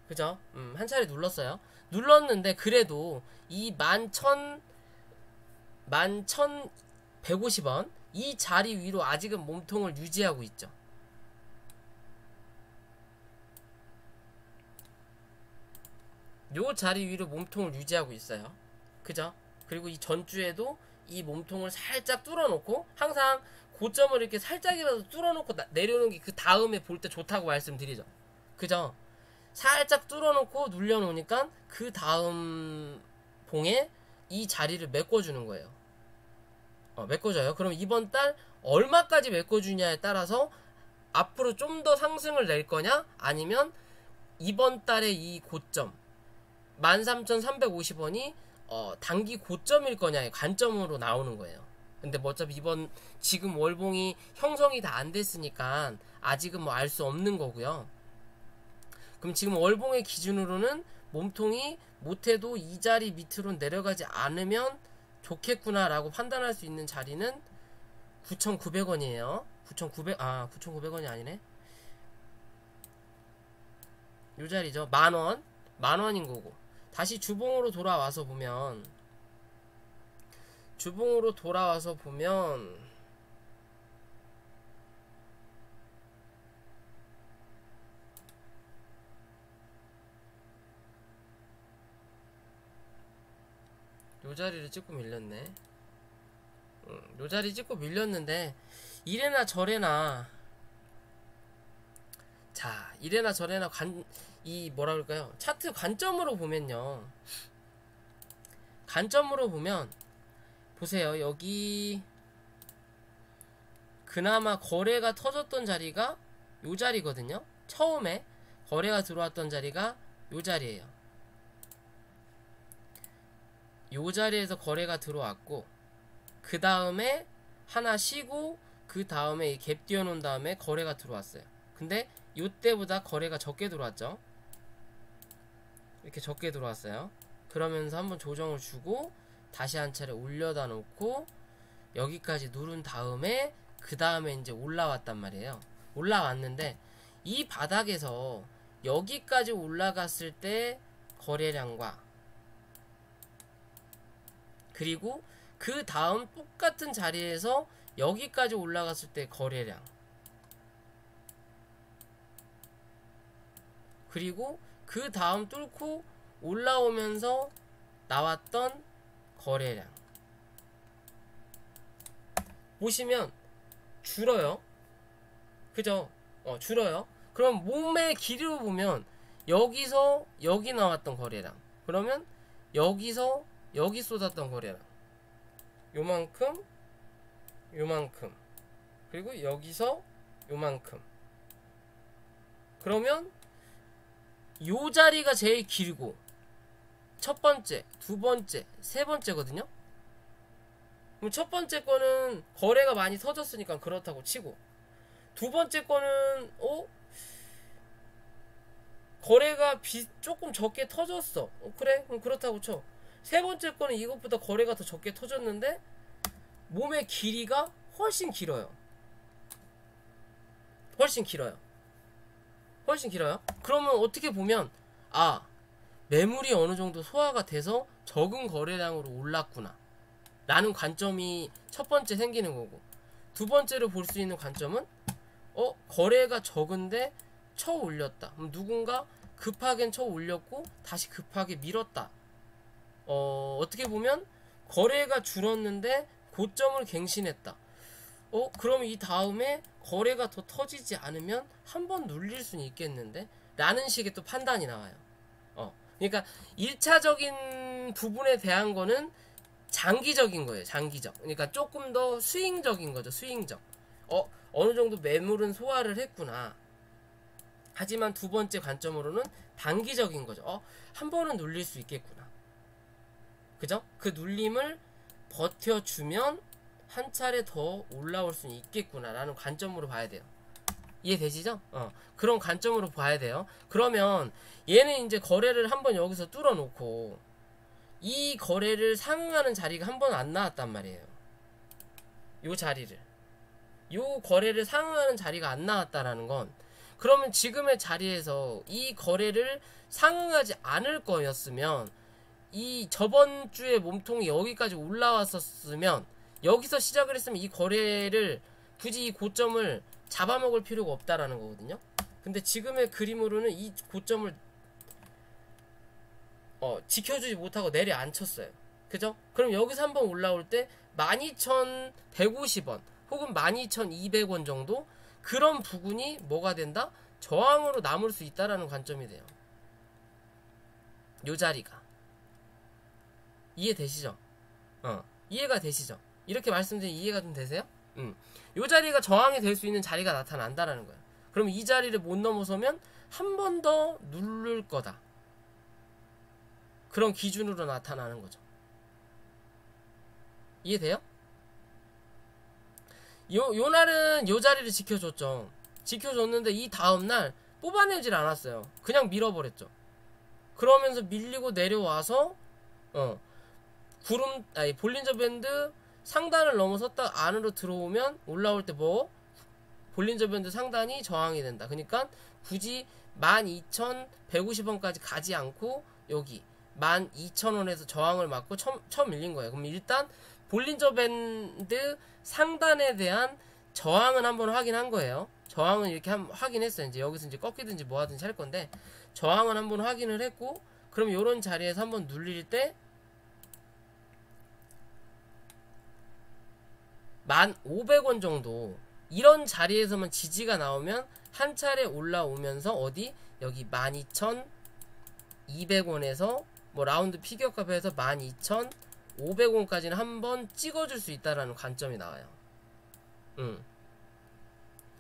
그죠? 한 차례 눌렀어요. 눌렀는데 그래도 이 11,150원 이 자리 위로 아직은 몸통을 유지하고 있죠. 요 자리 위로 몸통을 유지하고 있어요. 그죠? 그리고 이 전주에도 이 몸통을 살짝 뚫어놓고, 항상 고점을 이렇게 살짝이라도 뚫어놓고 내려오는 게 그 다음에 볼 때 좋다고 말씀드리죠. 그죠? 살짝 뚫어놓고 눌려놓으니까 그 다음 봉에 이 자리를 메꿔주는 거예요. 메꿔줘요. 그럼 이번 달 얼마까지 메꿔주냐에 따라서 앞으로 좀 더 상승을 낼 거냐, 아니면 이번 달의 이 고점 13,350원이 단기 고점일 거냐의 관점으로 나오는 거예요. 근데 뭐 어차피 지금 월봉이 형성이 다 안 됐으니까 아직은 뭐 알 수 없는 거고요. 그럼 지금 월봉의 기준으로는 몸통이 못해도 이 자리 밑으로 내려가지 않으면 좋겠구나 라고 판단할 수 있는 자리는 9,900원이에요 9,900원이 아니네, 요 자리죠. 만원인 거고. 다시 주봉으로 돌아와서 보면 요 자리를 찍고 밀렸네. 요 자리 찍고 밀렸는데 이래나 저래나 이 뭐라 그럴까요? 차트 관점으로 보면요. 관점으로 보면 보세요. 여기 그나마 거래가 터졌던 자리가 요 자리거든요. 처음에 거래가 들어왔던 자리가 요 자리예요. 요 자리에서 거래가 들어왔고, 그 다음에 하나 쉬고, 그 다음에 이 갭 띄워놓은 다음에 거래가 들어왔어요. 근데 요때보다 거래가 적게 들어왔죠. 이렇게 적게 들어왔어요. 그러면서 한번 조정을 주고 다시 한 차례 올려다 놓고 여기까지 누른 다음에 그 다음에 이제 올라왔단 말이에요. 올라왔는데 이 바닥에서 여기까지 올라갔을 때 거래량과, 그리고 그 다음 똑같은 자리에서 여기까지 올라갔을 때 거래량, 그리고 그 다음 뚫고 올라오면서 나왔던 거래량 보시면 줄어요. 그죠? 줄어요. 그럼 몸의 길이로 보면 여기서 여기 나왔던 거래량, 그러면 여기서 여기 쏟았던 거래량 요만큼, 요만큼, 그리고 여기서 요만큼. 그러면 요 자리가 제일 길고 첫 번째, 두 번째, 세 번째거든요. 그럼 첫 번째 거는 거래가 많이 터졌으니까 그렇다고 치고, 두 번째 거는 거래가 조금 적게 터졌어. 그래? 그럼 그렇다고 쳐. 세 번째 거는 이것보다 거래가 더 적게 터졌는데 몸의 길이가 훨씬 길어요. 훨씬 길어요. 훨씬 길어요. 그러면 어떻게 보면 매물이 어느 정도 소화가 돼서 적은 거래량으로 올랐구나 라는 관점이 첫 번째 생기는 거고, 두 번째로 볼 수 있는 관점은 거래가 적은데 쳐 올렸다. 그럼 누군가 급하게 쳐 올렸고 다시 급하게 밀었다. 어떻게 보면 거래가 줄었는데 고점을 갱신했다. 그럼 이 다음에 거래가 더 터지지 않으면 한번 눌릴 수는 있겠는데 라는 식의 또 판단이 나와요. 그러니까 1차적인 부분에 대한 거는 장기적인 거예요. 장기적. 그러니까 조금 더 스윙적인 거죠. 스윙적. 어느 정도 매물은 소화를 했구나. 하지만 두 번째 관점으로는 단기적인 거죠. 한 번은 눌릴 수 있겠구나. 그죠? 그 눌림을 버텨주면 한 차례 더 올라올 수 있겠구나 라는 관점으로 봐야 돼요. 이해되시죠? 그런 관점으로 봐야 돼요. 그러면 얘는 이제 거래를 한번 여기서 뚫어놓고 이 거래를 상응하는 자리가 한 번 안 나왔단 말이에요. 요 자리를, 요 거래를 상응하는 자리가 안 나왔다라는 건, 그러면 지금의 자리에서 이 거래를 상응하지 않을 거였으면, 이 저번 주에 몸통이 여기까지 올라왔었으면, 여기서 시작을 했으면 이 거래를 굳이 이 고점을 잡아먹을 필요가 없다라는 거거든요. 근데 지금의 그림으로는 이 고점을 지켜주지 못하고 내려앉혔어요. 그죠? 그럼 여기서 한번 올라올 때 12,150원 혹은 12,200원 정도, 그런 부분이 뭐가 된다? 저항으로 남을 수 있다라는 관점이 돼요. 요 자리가. 이해되시죠? 이해가 되시죠? 이렇게 말씀드리면 이해가 좀 되세요? 요 자리가 저항이 될 수 있는 자리가 나타난다라는 거예요. 그럼 이 자리를 못 넘어서면 한 번 더 누를 거다. 그런 기준으로 나타나는 거죠. 이해돼요? 요 날은 요 자리를 지켜줬죠. 지켜줬는데 이 다음날 뽑아내질 않았어요. 그냥 밀어버렸죠. 그러면서 밀리고 내려와서 볼린저 밴드 상단을 넘어섰다 안으로 들어오면 올라올 때 볼린저 밴드 상단이 저항이 된다. 그러니까 굳이 12,150원까지 가지 않고 여기 12,000원에서 저항을 맞고 처음 밀린 거예요. 그럼 일단 볼린저 밴드 상단에 대한 저항은 한번 확인한 거예요. 저항은 이렇게 확인했어요. 이제 여기서 이제 꺾이든지 뭐 하든지 할 건데, 저항은 한번 확인을 했고, 그럼 요런 자리에서 한번 눌릴 때 1,500원 정도, 이런 자리에서만 지지가 나오면 한 차례 올라오면서 여기 12,200원에서 뭐 라운드 피겨값에서 12,500원까지는 한번 찍어줄 수 있다라는 관점이 나와요.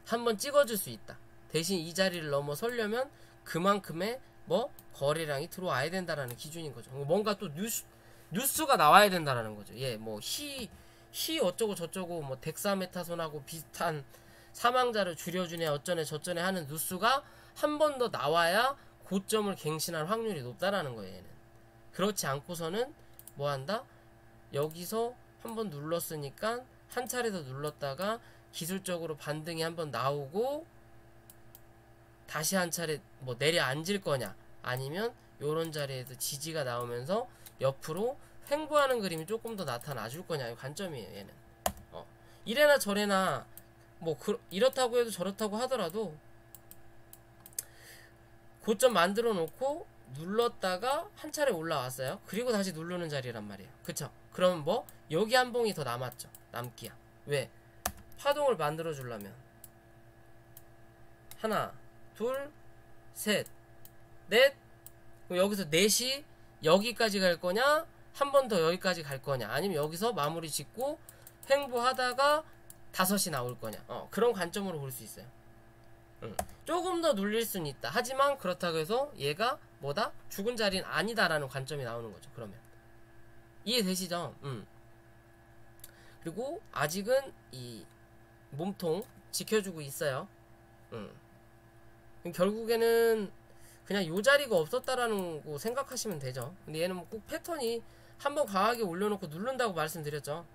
한번 찍어줄 수 있다. 대신 이 자리를 넘어서려면 그만큼의 거래량이 들어와야 된다라는 기준인 거죠. 뭔가 또 뉴스가 나와야 된다라는 거죠. 히 어쩌고 저쩌고 덱사메타손하고 비슷한 사망자를 줄여주네 어쩌네 저쩌네 하는 뉴스가 한 번 더 나와야 고점을 갱신할 확률이 높다라는 거예요. 얘는. 그렇지 않고서는 뭐한다? 여기서 한번 눌렀으니까 한 차례 더 눌렀다가 기술적으로 반등이 한번 나오고 다시 한 차례 내려앉을 거냐, 아니면 요런 자리에서 지지가 나오면서 옆으로 횡보하는 그림이 조금 더 나타나 줄 거냐의 관점이에요. 얘는 이래나 저래나 이렇다고 해도 저렇다고 하더라도 고점 만들어 놓고 눌렀다가 한 차례 올라왔어요. 그리고 다시 누르는 자리란 말이에요. 그쵸? 그럼 여기 한 봉이 더 남았죠. 남기야. 왜? 파동을 만들어 주려면 하나, 둘, 셋, 넷. 그럼 여기서 넷이 여기까지 갈 거냐, 한 번 더 여기까지 갈 거냐, 아니면 여기서 마무리 짓고 횡보하다가 5이 나올 거냐. 그런 관점으로 볼 수 있어요. 조금 더 눌릴 수는 있다. 하지만 그렇다고 해서 얘가 뭐다? 죽은 자리는 아니다라는 관점이 나오는 거죠. 그러면 이해되시죠? 그리고 아직은 이 몸통 지켜주고 있어요. 결국에는 그냥 요 자리가 없었다라는 거 생각하시면 되죠. 근데 얘는 뭐 꼭 패턴이 한번 강하게 올려놓고 누른다고 말씀드렸죠.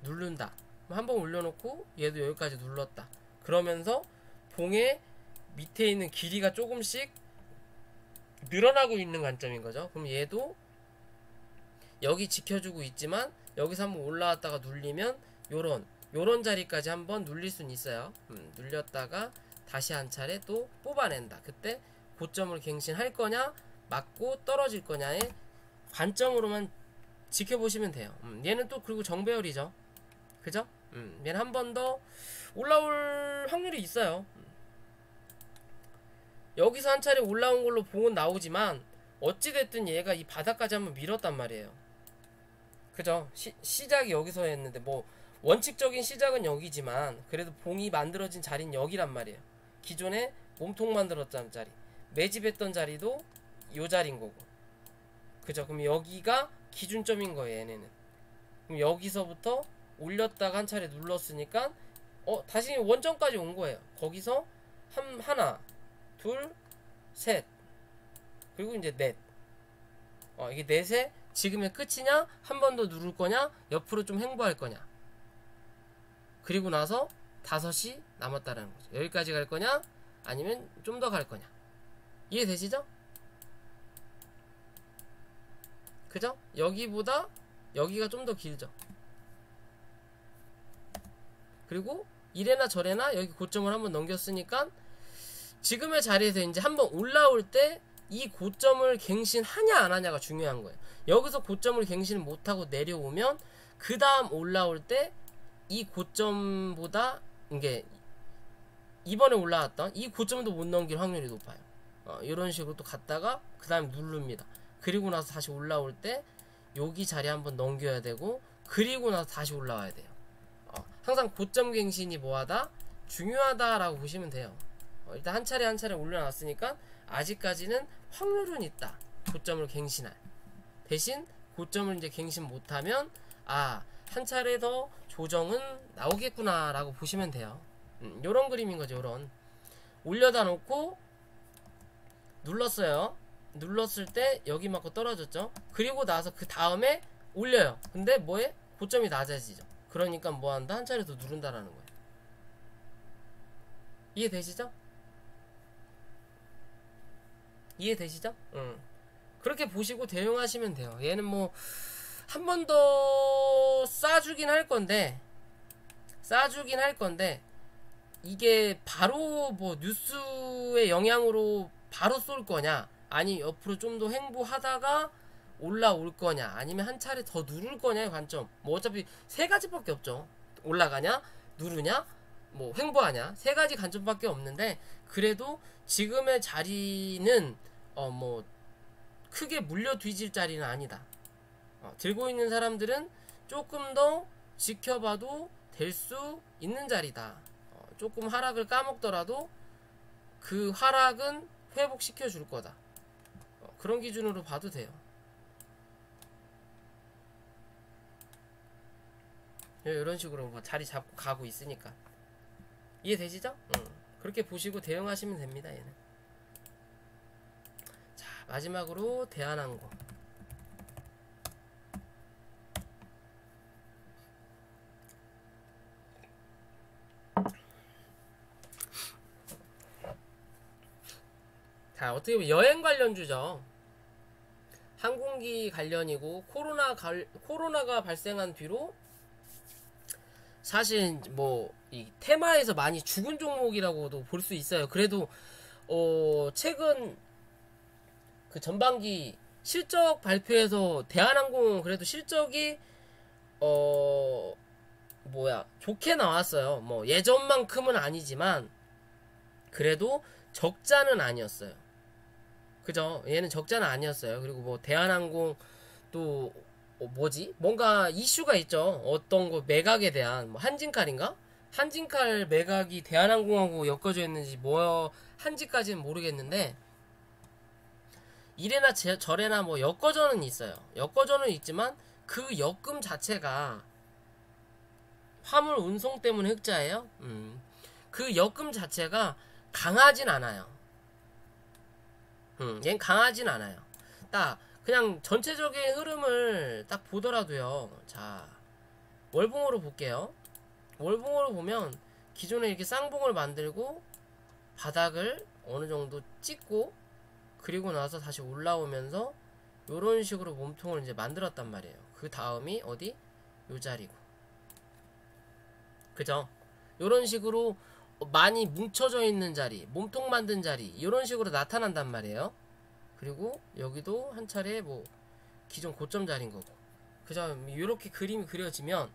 누른다. 한번 올려놓고 얘도 여기까지 눌렀다. 그러면서 봉의 밑에 있는 길이가 조금씩 늘어나고 있는 관점인 거죠. 그럼 얘도 여기 지켜주고 있지만 여기서 한번 올라왔다가 눌리면 요런 자리까지 한번 눌릴 수는 있어요. 눌렸다가 다시 한 차례 또 뽑아낸다. 그때 고점을 갱신할 거냐 맞고 떨어질 거냐의 관점으로만 지켜보시면 돼요. 얘는 또 그리고 정배열이죠. 그죠? 얘는 한 번 더 올라올 확률이 있어요. 여기서 한 차례 올라온 걸로 봉은 나오지만 어찌됐든 얘가 이 바닥까지 한번 밀었단 말이에요. 그죠? 시작이 여기서 했는데 뭐 원칙적인 시작은 여기지만 그래도 봉이 만들어진 자리는 여기란 말이에요. 기존에 몸통 만들었던 자리, 매집했던 자리도 요 자리인 거고. 그죠? 그럼 여기가 기준점인 거예요. 얘네는. 그럼 여기서부터 올렸다가 한 차례 눌렀으니까 다시 원점까지 온 거예요. 거기서 하나, 둘, 셋, 그리고 이제 넷. 이게 넷에 지금의 끝이냐, 한 번 더 누를 거냐, 옆으로 좀 횡보할 거냐. 그리고 나서 5이 남았다라는 거죠. 여기까지 갈 거냐, 아니면 좀 더 갈 거냐. 이해되시죠? 그죠? 여기보다 여기가 좀 더 길죠. 그리고 이래나 저래나 여기 고점을 한번 넘겼으니까 지금의 자리에서 이제 한번 올라올 때 이 고점을 갱신하냐 안 하냐가 중요한 거예요. 여기서 고점을 갱신을 못하고 내려오면 그 다음 올라올 때 이 고점보다 이게 이번에 올라왔던 이 고점도 못 넘길 확률이 높아요. 이런 식으로 또 갔다가 그 다음에 누릅니다. 그리고 나서 다시 올라올 때 여기 자리 한번 넘겨야 되고 그리고 나서 다시 올라와야 돼요. 항상 고점 갱신이 뭐하다? 중요하다라고 보시면 돼요. 일단 한 차례 한 차례 올려놨으니까 아직까지는 확률은 있다. 고점을 갱신할. 대신 고점을 이제 갱신 못하면 한 차례 더 조정은 나오겠구나 라고 보시면 돼요. 요런 그림인 거죠. 요런 올려다 놓고 눌렀어요. 눌렀을 때 여기 맞고 떨어졌죠. 그리고 나서 그 다음에 올려요. 근데 뭐해? 고점이 낮아지죠. 그러니까 뭐한다? 한 차례 더 누른다라는 거예요. 이해되시죠? 이해되시죠? 그렇게 보시고 대응하시면 돼요. 얘는 뭐 한 번 더 싸주긴 할 건데 이게 바로 뭐 뉴스의 영향으로 바로 쏠 거냐, 아니 옆으로 좀 더 횡보하다가 올라올 거냐, 아니면 한 차례 더 누를 거냐의 관점. 뭐 어차피 세 가지밖에 없죠. 올라가냐, 누르냐, 뭐 횡보하냐, 세 가지 관점밖에 없는데 그래도 지금의 자리는 뭐 크게 물려 뒤질 자리는 아니다. 들고 있는 사람들은 조금 더 지켜봐도 될 수 있는 자리다. 조금 하락을 까먹더라도 그 하락은 회복시켜 줄 거다. 그런 기준으로 봐도 돼요. 이런 식으로 뭐 자리 잡고 가고 있으니까. 이해되시죠? 그렇게 보시고 대응하시면 됩니다. 얘는. 자, 마지막으로 대한항공. 자, 어떻게 보면 여행 관련주죠. 항공기 관련이고 코로나가 발생한 뒤로 사실 뭐 이 테마에서 많이 죽은 종목이라고도 볼 수 있어요. 그래도 최근 그 전반기 실적 발표에서 대한항공 그래도 실적이 좋게 나왔어요. 뭐 예전만큼은 아니지만 그래도 적자는 아니었어요. 그죠? 얘는 적자는 아니었어요. 그리고 뭐 대한항공 또 뭐지? 뭔가 이슈가 있죠. 어떤 거 매각에 대한 뭐 한진칼인가? 한진칼 매각이 대한항공하고 엮어져 있는지 뭐 한지까지는 모르겠는데 이래나 저래나 뭐 엮어져는 있어요. 엮어져는 있지만 그 엮음 자체가 화물 운송 때문에 흑자예요. 그 엮음 자체가 강하진 않아요. 얜 강하진 않아요. 딱 그냥 전체적인 흐름을 딱 보더라도요. 자, 월봉으로 볼게요. 월봉으로 보면 기존에 이렇게 쌍봉을 만들고 바닥을 어느 정도 찍고 그리고 나서 다시 올라오면서 요런 식으로 몸통을 이제 만들었단 말이에요. 그 다음이 어디? 요 자리고. 그죠? 요런 식으로 많이 뭉쳐져 있는 자리, 몸통 만든 자리, 요런 식으로 나타난단 말이에요. 그리고 여기도 한 차례 뭐 기존 고점 자리인 거고. 그죠? 요렇게 그림이 그려지면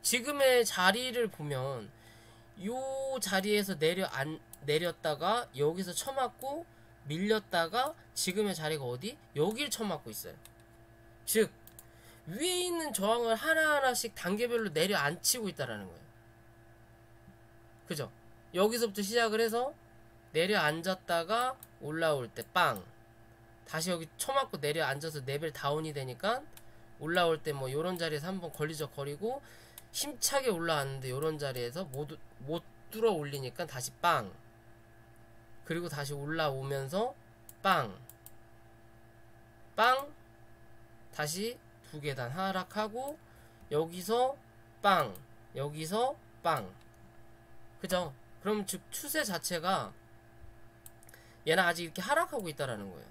지금의 자리를 보면 요 자리에서 내렸다가 여기서 쳐맞고 밀렸다가 지금의 자리가 어디? 여길 쳐맞고 있어요. 즉 위에 있는 저항을 하나하나씩 단계별로 내려앉히고 있다라는 거예요. 그죠? 여기서부터 시작을 해서 내려앉았다가 올라올 때 빵, 다시 여기 쳐맞고 내려앉아서 레벨 다운이 되니까 올라올 때 뭐 요런 자리에서 한번 걸리적거리고 힘차게 올라왔는데 요런 자리에서 못 뚫어 올리니까 다시 빵, 그리고 다시 올라오면서 빵, 빵, 다시 두 계단 하락하고 여기서 빵, 여기서 빵. 그죠? 그럼 즉 추세 자체가 얘는 아직 이렇게 하락하고 있다라는 거예요.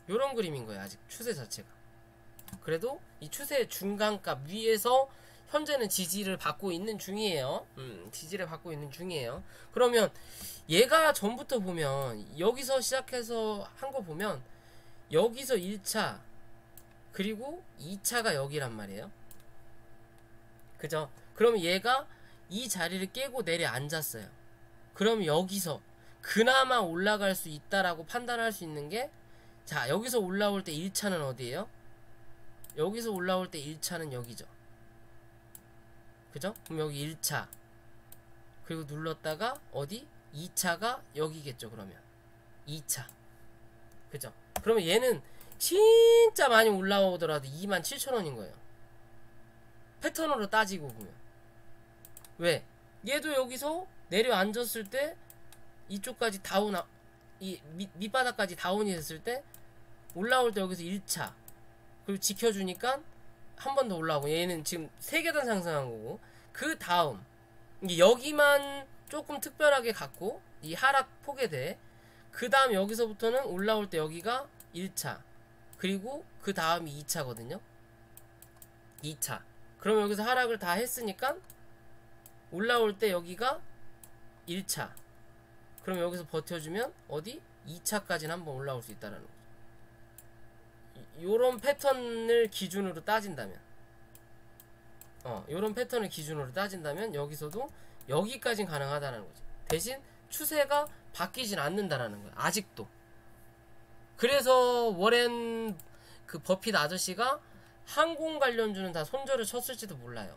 요런 그림인 거예요. 아직 추세 자체가. 그래도 이 추세의 중간값 위에서 현재는 지지를 받고 있는 중이에요. 지지를 받고 있는 중이에요. 그러면 얘가 전부터 보면 여기서 시작해서 한 거 보면 여기서 1차 그리고 2차가 여기란 말이에요. 그죠? 그럼 얘가 이 자리를 깨고 내려앉았어요. 그럼 여기서 그나마 올라갈 수 있다라고 판단할 수 있는 게, 자, 여기서 올라올 때 1차는 어디예요? 여기서 올라올 때 1차는 여기죠. 그죠? 그럼 여기 1차 그리고 눌렀다가 어디? 2차가 여기겠죠. 그러면 2차. 그죠? 그러면 얘는 진짜 많이 올라오더라도 27,000원인 거예요. 패턴으로 따지고 보면. 왜? 얘도 여기서 내려앉았을 때 이쪽까지 다운, 이 밑바닥까지 다운이 됐을 때 올라올 때 여기서 1차 그리고 지켜주니까 한 번 더 올라오고, 얘는 지금 3계단 상승한 거고, 그 다음 여기만 조금 특별하게 갔고 이 하락 폭에 대해 그 다음 여기서부터는 올라올 때 여기가 1차 그리고 그 다음이 2차거든요 2차. 그럼 여기서 하락을 다 했으니까 올라올 때 여기가 1차. 그럼 여기서 버텨주면 어디? 2차까지는 한번 올라올 수 있다는 거죠. 요런 패턴을 기준으로 따진다면 요런 패턴을 기준으로 따진다면 여기서도 여기까지는 가능하다는 거죠. 대신 추세가 바뀌진 않는다라는 거예요. 아직도. 그래서 워렌 그 버핏 아저씨가 항공 관련주는 다 손절을 쳤을지도 몰라요.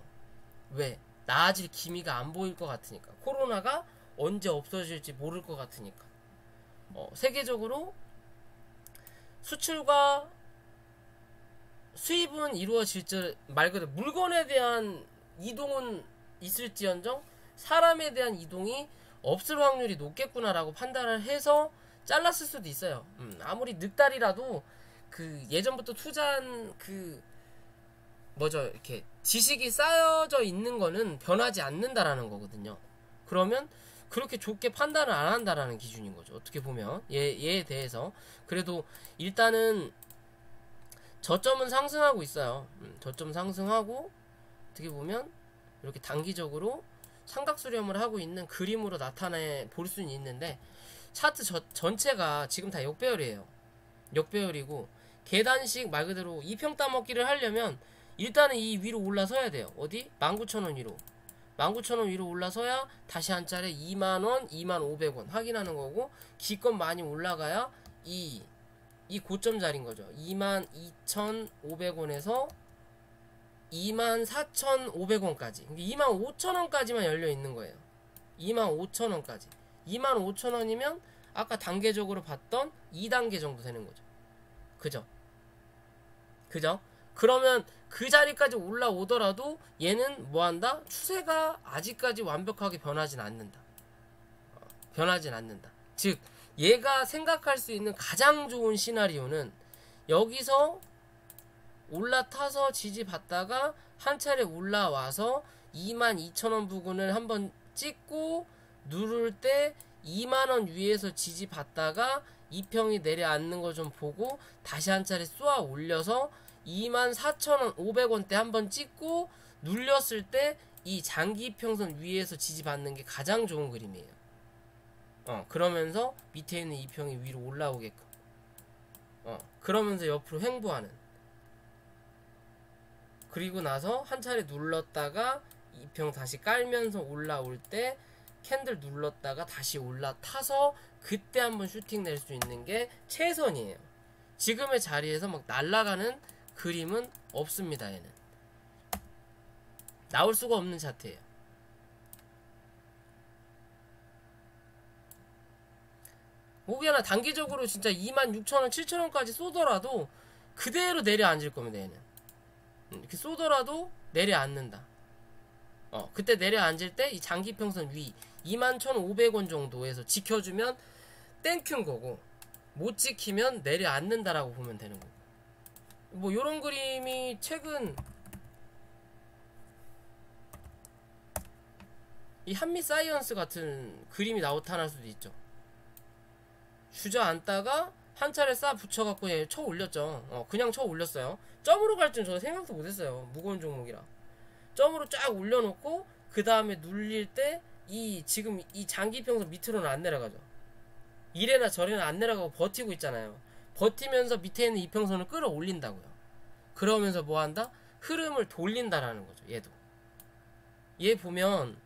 왜? 나아질 기미가 안 보일 것 같으니까. 코로나가 언제 없어질지 모를 것 같으니까. 세계적으로 수출과 수입은 이루어질지 말 그대로 물건에 대한 이동은 있을지언정 사람에 대한 이동이 없을 확률이 높겠구나라고 판단을 해서 잘랐을 수도 있어요. 아무리 늑달이라도 그 예전부터 투자한 그 뭐죠, 이렇게 지식이 쌓여져 있는 거는 변하지 않는다라는 거거든요. 그러면 그렇게 좋게 판단을 안 한다라는 기준인 거죠. 어떻게 보면 얘에 대해서. 그래도 일단은 저점은 상승하고 있어요. 저점 상승하고 어떻게 보면 이렇게 단기적으로 삼각 수렴을 하고 있는 그림으로 나타내 볼 수는 있는데, 차트 전체가 지금 다 역배열이에요. 역배열이고 계단식 말 그대로 이평 따먹기를 하려면 일단은 이 위로 올라서야 돼요. 어디? 19,000원 위로. 19,000원 위로 올라서야 다시 한 차례 2만원, 2만500원 확인하는 거고, 기껏 많이 올라가야 이 고점 자리인 거죠. 22,500원에서 24,500원까지 25,000원까지만 열려 있는 거예요. 25,000원까지 25,000원이면 아까 단계적으로 봤던 2단계 정도 되는 거죠. 그죠? 그러면 그 자리까지 올라오더라도 얘는 뭐한다? 추세가 아직까지 완벽하게 변하진 않는다. 즉 얘가 생각할 수 있는 가장 좋은 시나리오는 여기서 올라타서 지지받다가 한 차례 올라와서 22,000원 부근을 한번 찍고 누를 때 2만원 위에서 지지받다가 이평이 내려앉는 거 좀 보고 다시 한 차례 쏘아 올려서 24,000원 500원대 한번 찍고 눌렸을 때 이 장기 이평선 위에서 지지받는 게 가장 좋은 그림이에요. 그러면서 밑에 있는 이평이 위로 올라오게끔 그러면서 옆으로 횡보하는, 그리고 나서 한 차례 눌렀다가 이평 다시 깔면서 올라올 때 캔들 눌렀다가 다시 올라타서 그때 한번 슈팅 낼 수 있는 게 최선이에요. 지금의 자리에서 막 날아가는 그림은 없습니다. 얘는 나올 수가 없는 차트예요. 혹여나 단기적으로 진짜 26,000원, 7,000원까지 쏘더라도 그대로 내려앉을 겁니다. 얘는 이렇게 쏘더라도 내려앉는다. 그때 내려앉을 때 이 장기평선 위 21,500원 정도에서 지켜주면 땡큐인 거고, 못 지키면 내려앉는다라고 보면 되는 거고. 뭐 요런 그림이 최근 이 한미사이언스 같은 그림이 나타날 수도 있죠. 주저앉다가 한 차례 싹 붙여갖고 쳐 올렸죠. 그냥 쳐 올렸어요. 점으로 갈 줄은 저는 생각도 못했어요. 무거운 종목이라. 점으로 쫙 올려놓고 그 다음에 눌릴 때 지금 이 장기평선 밑으로는 안 내려가죠. 이래나 저래나 안 내려가고 버티고 있잖아요. 버티면서 밑에 있는 이평선을 끌어올린다고요. 그러면서 뭐한다? 흐름을 돌린다라는 거죠. 얘 보면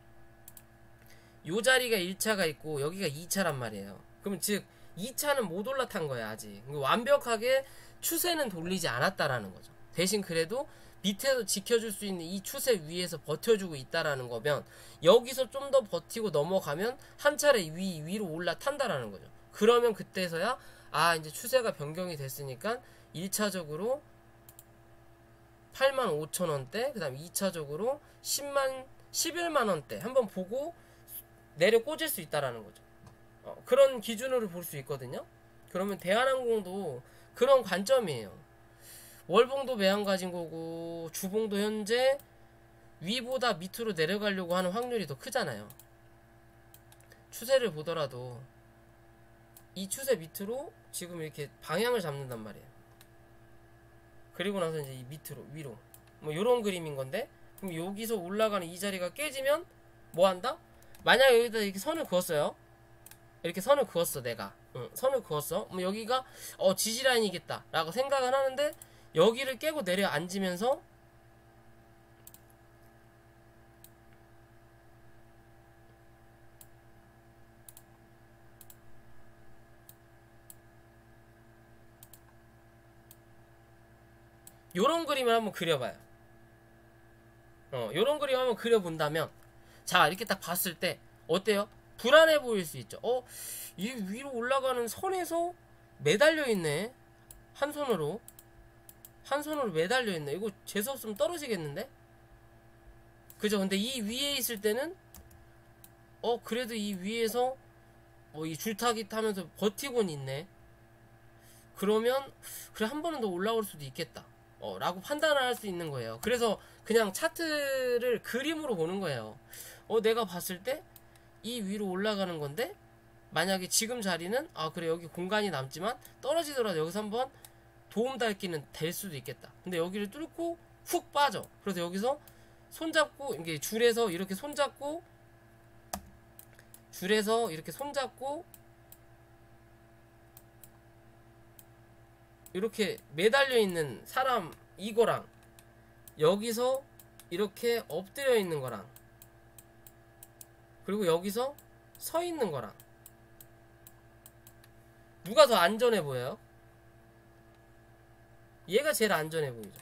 요 자리가 1차가 있고 여기가 2차란 말이에요. 그럼 즉 2차는 못 올라탄 거야. 아직 완벽하게 추세는 돌리지 않았다라는 거죠. 대신 그래도 밑에서 지켜줄 수 있는 이 추세 위에서 버텨주고 있다라는 거면 여기서 좀 더 버티고 넘어가면 한 차례 위로 올라탄다라는 거죠. 그러면 그때서야 이제 추세가 변경이 됐으니까 1차적으로 85,000원대, 그 다음 2차적으로 11만원대 한번 보고 내려 꽂을 수 있다라는 거죠. 그런 기준으로 볼 수 있거든요. 그러면 대한항공도 그런 관점이에요. 월봉도 매한 가진 거고 주봉도 현재 위보다 밑으로 내려가려고 하는 확률이 더 크잖아요. 추세를 보더라도 이 추세 밑으로 지금 이렇게 방향을 잡는단 말이에요. 그리고 나서 이제 이 밑으로 위로 뭐 요런 그림인 건데, 그럼 여기서 올라가는 이 자리가 깨지면 뭐 한다? 만약 여기다 이렇게 선을 그었어요. 이렇게 선을 그었어. 내가 선을 그었어. 뭐 여기가 지지라인이겠다 라고 생각을 하는데 여기를 깨고 내려앉으면서 요런 그림을 한번 그려봐요. 요런 그림 한번 그려본다면, 자 이렇게 딱 봤을 때 어때요? 불안해 보일 수 있죠. 이 위로 올라가는 선에서 매달려 있네. 한 손으로 매달려 있네. 이거 재수 없으면 떨어지겠는데? 그죠? 근데 이 위에 있을 때는 그래도 이 위에서 이 줄타기 타면서 버티고는 있네. 그러면 그래 한 번은 더 올라올 수도 있겠다 라고 판단을 할 수 있는 거예요. 그래서 그냥 차트를 그림으로 보는 거예요. 내가 봤을 때 이 위로 올라가는 건데 만약에 지금 자리는 그래 여기 공간이 남지만 떨어지더라도 여기서 한번 도움닫기는 될 수도 있겠다. 근데 여기를 뚫고 훅 빠져. 그래서 여기서 손잡고 이게 줄에서 이렇게 손잡고 이렇게 매달려 있는 사람 이거랑 여기서 이렇게 엎드려 있는 거랑 그리고 여기서 서 있는 거랑 누가 더 안전해 보여요? 얘가 제일 안전해 보이죠.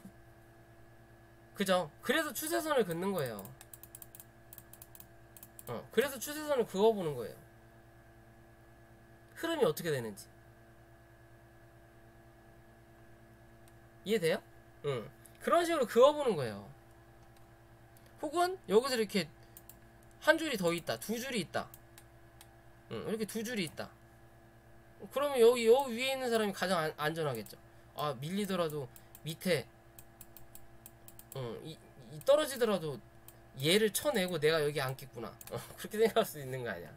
그죠? 그래서 추세선을 긋는 거예요. 그래서 추세선을 그어보는 거예요. 흐름이 어떻게 되는지. 이해돼요? 응. 그런 식으로 그어보는 거예요. 혹은 여기서 이렇게 한 줄이 더 있다, 두 줄이 있다. 이렇게 두 줄이 있다. 그러면 여기 위에 있는 사람이 가장 안전하겠죠. 아, 밀리더라도 밑에 이 떨어지더라도 얘를 쳐내고 내가 여기 앉겠구나. 그렇게 생각할 수 있는 거 아니야.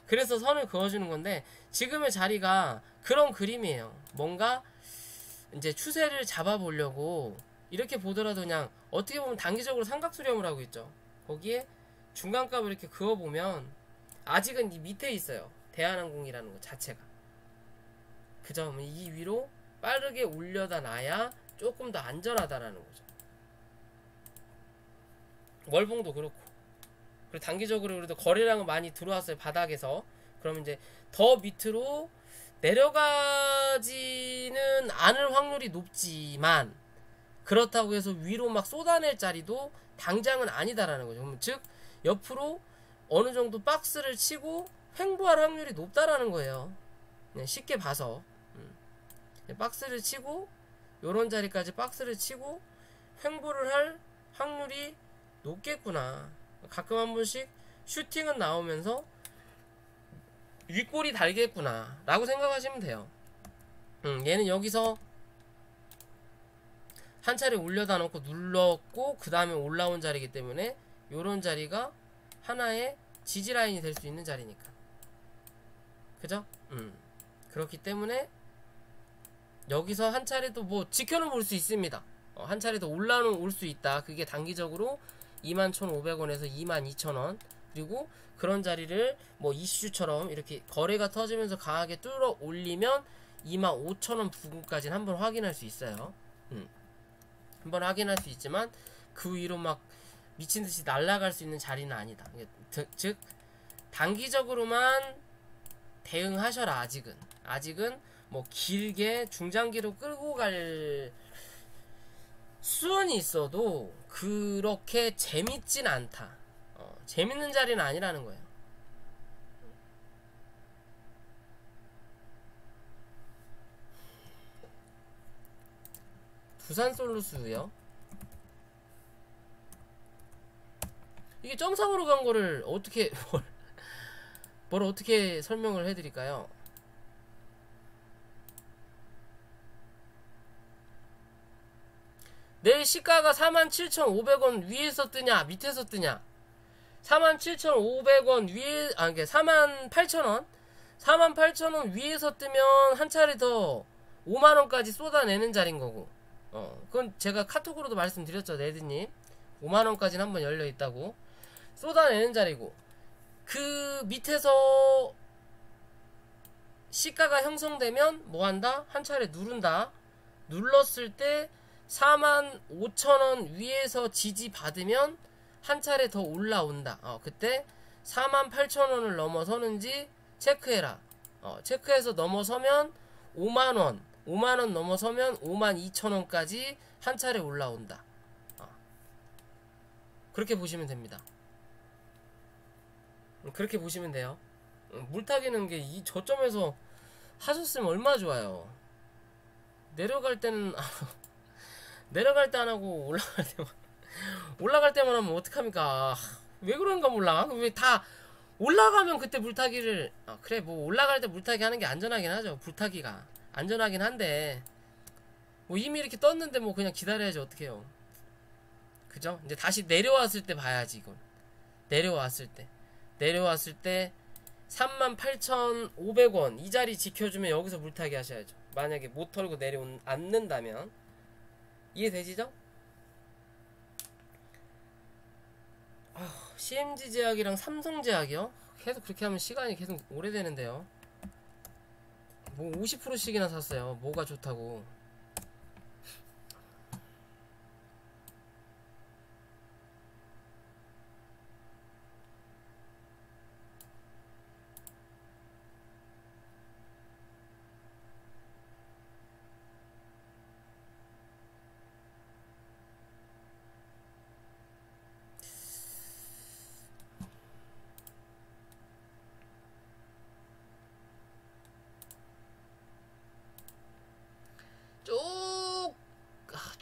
그래서 선을 그어주는 건데, 지금의 자리가 그런 그림이에요. 뭔가 이제 추세를 잡아보려고 이렇게 보더라도 그냥 어떻게 보면 단기적으로 삼각수렴을 하고 있죠. 거기에 중간값을 이렇게 그어보면 아직은 이 밑에 있어요. 대한항공이라는 것 자체가. 그죠? 이 위로 빠르게 올려다 놔야 조금 더 안전하다라는 거죠. 월봉도 그렇고. 그리고 단기적으로 그래도 거래량은 많이 들어왔어요. 바닥에서. 그러면 이제 더 밑으로 내려가지는 않을 확률이 높지만, 그렇다고 해서 위로 막 쏟아낼 자리도 당장은 아니다라는 거죠. 즉 옆으로 어느 정도 박스를 치고 횡보할 확률이 높다라는 거예요. 그냥 쉽게 봐서 박스를 치고 요런 자리까지 박스를 치고 횡보를 할 확률이 높겠구나. 가끔 한 번씩 슈팅은 나오면서 윗골이 달겠구나 라고 생각하시면 돼요. 얘는 여기서 한 차례 올려다 놓고 눌렀고 그 다음에 올라온 자리이기 때문에 요런 자리가 하나의 지지라인이 될 수 있는 자리니까. 그죠? 그렇기 때문에 여기서 한 차례 또 뭐 지켜는 볼 수 있습니다. 한 차례 더 올 수 있다. 그게 단기적으로 21,500원에서 22,000원. 그리고 그런 자리를 뭐 이슈처럼 이렇게 거래가 터지면서 강하게 뚫어 올리면 25,000원 부근까지는 한번 확인할 수 있어요. 한번 확인할 수 있지만 그 위로 막 미친듯이 날아갈 수 있는 자리는 아니다. 즉 단기적으로만 대응하셔라. 아직은 뭐 길게 중장기로 끌고 갈 수원이 있어도 그렇게 재밌진 않다. 재밌는 자리는 아니라는 거예요. 두산솔루스요? 이게 점상으로 간 거를 어떻게 뭘 어떻게 설명을 해드릴까요? 내일 시가가 47,500원 위에서 뜨냐 밑에서 뜨냐. 47,500원 위에, 그러니까 48,000원 48,000원 위에서 뜨면 한 차례 더 5만원까지 쏟아내는 자리인 거고, 그건 제가 카톡으로도 말씀드렸죠. 레드님 5만원까지는 한번 열려있다고 쏟아내는 자리고, 그 밑에서 시가가 형성되면 뭐한다? 한 차례 누른다. 눌렀을 때 45,000원 위에서 지지받으면 한 차례 더 올라온다. 그때 48,000원을 넘어서는지 체크해라. 체크해서 넘어서면 5만원 5만원 넘어서면 52,000원까지 한 차례 올라온다. 그렇게 보시면 됩니다. 그렇게 보시면 돼요. 물타기는 게 이 저점에서 하셨으면 얼마나 좋아요. 내려갈 때는 내려갈 때 안 하고 올라갈 때만 하면 어떡합니까? 왜 그런가 몰라. 왜 다 올라가면 그때 물타기를, 그래 뭐 올라갈 때 물타기 하는 게 안전하긴 하죠. 물타기가 안전하긴 한데 뭐 이미 이렇게 떴는데 뭐 그냥 기다려야지 어떡해요. 그죠? 이제 다시 내려왔을 때 봐야지. 이건 내려왔을 때 38,500원 이 자리 지켜주면 여기서 물타기 하셔야죠. 만약에 못 털고 않는다면. 이해되시죠? CMG 제약이랑 삼성 제약이요? 계속 그렇게 하면 시간이 계속 오래되는데요. 뭐 50%씩이나 샀어요. 뭐가 좋다고.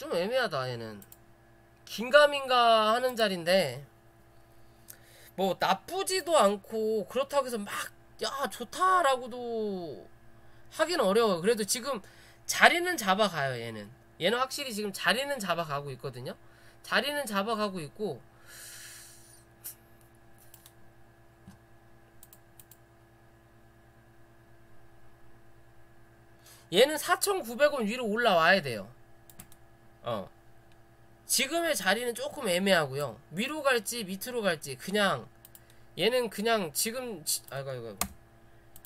좀 애매하다. 얘는 긴가민가 하는 자리인데 뭐 나쁘지도 않고 그렇다고 해서 막 야 좋다라고도 하긴 어려워요. 그래도 지금 자리는 잡아가요. 얘는 확실히 지금 자리는 잡아가고 있거든요. 자리는 잡아가고 있고 얘는 4,900원 위로 올라와야 돼요. 지금의 자리는 조금 애매하고요. 위로 갈지 밑으로 갈지 그냥 얘는 그냥 지금 아이고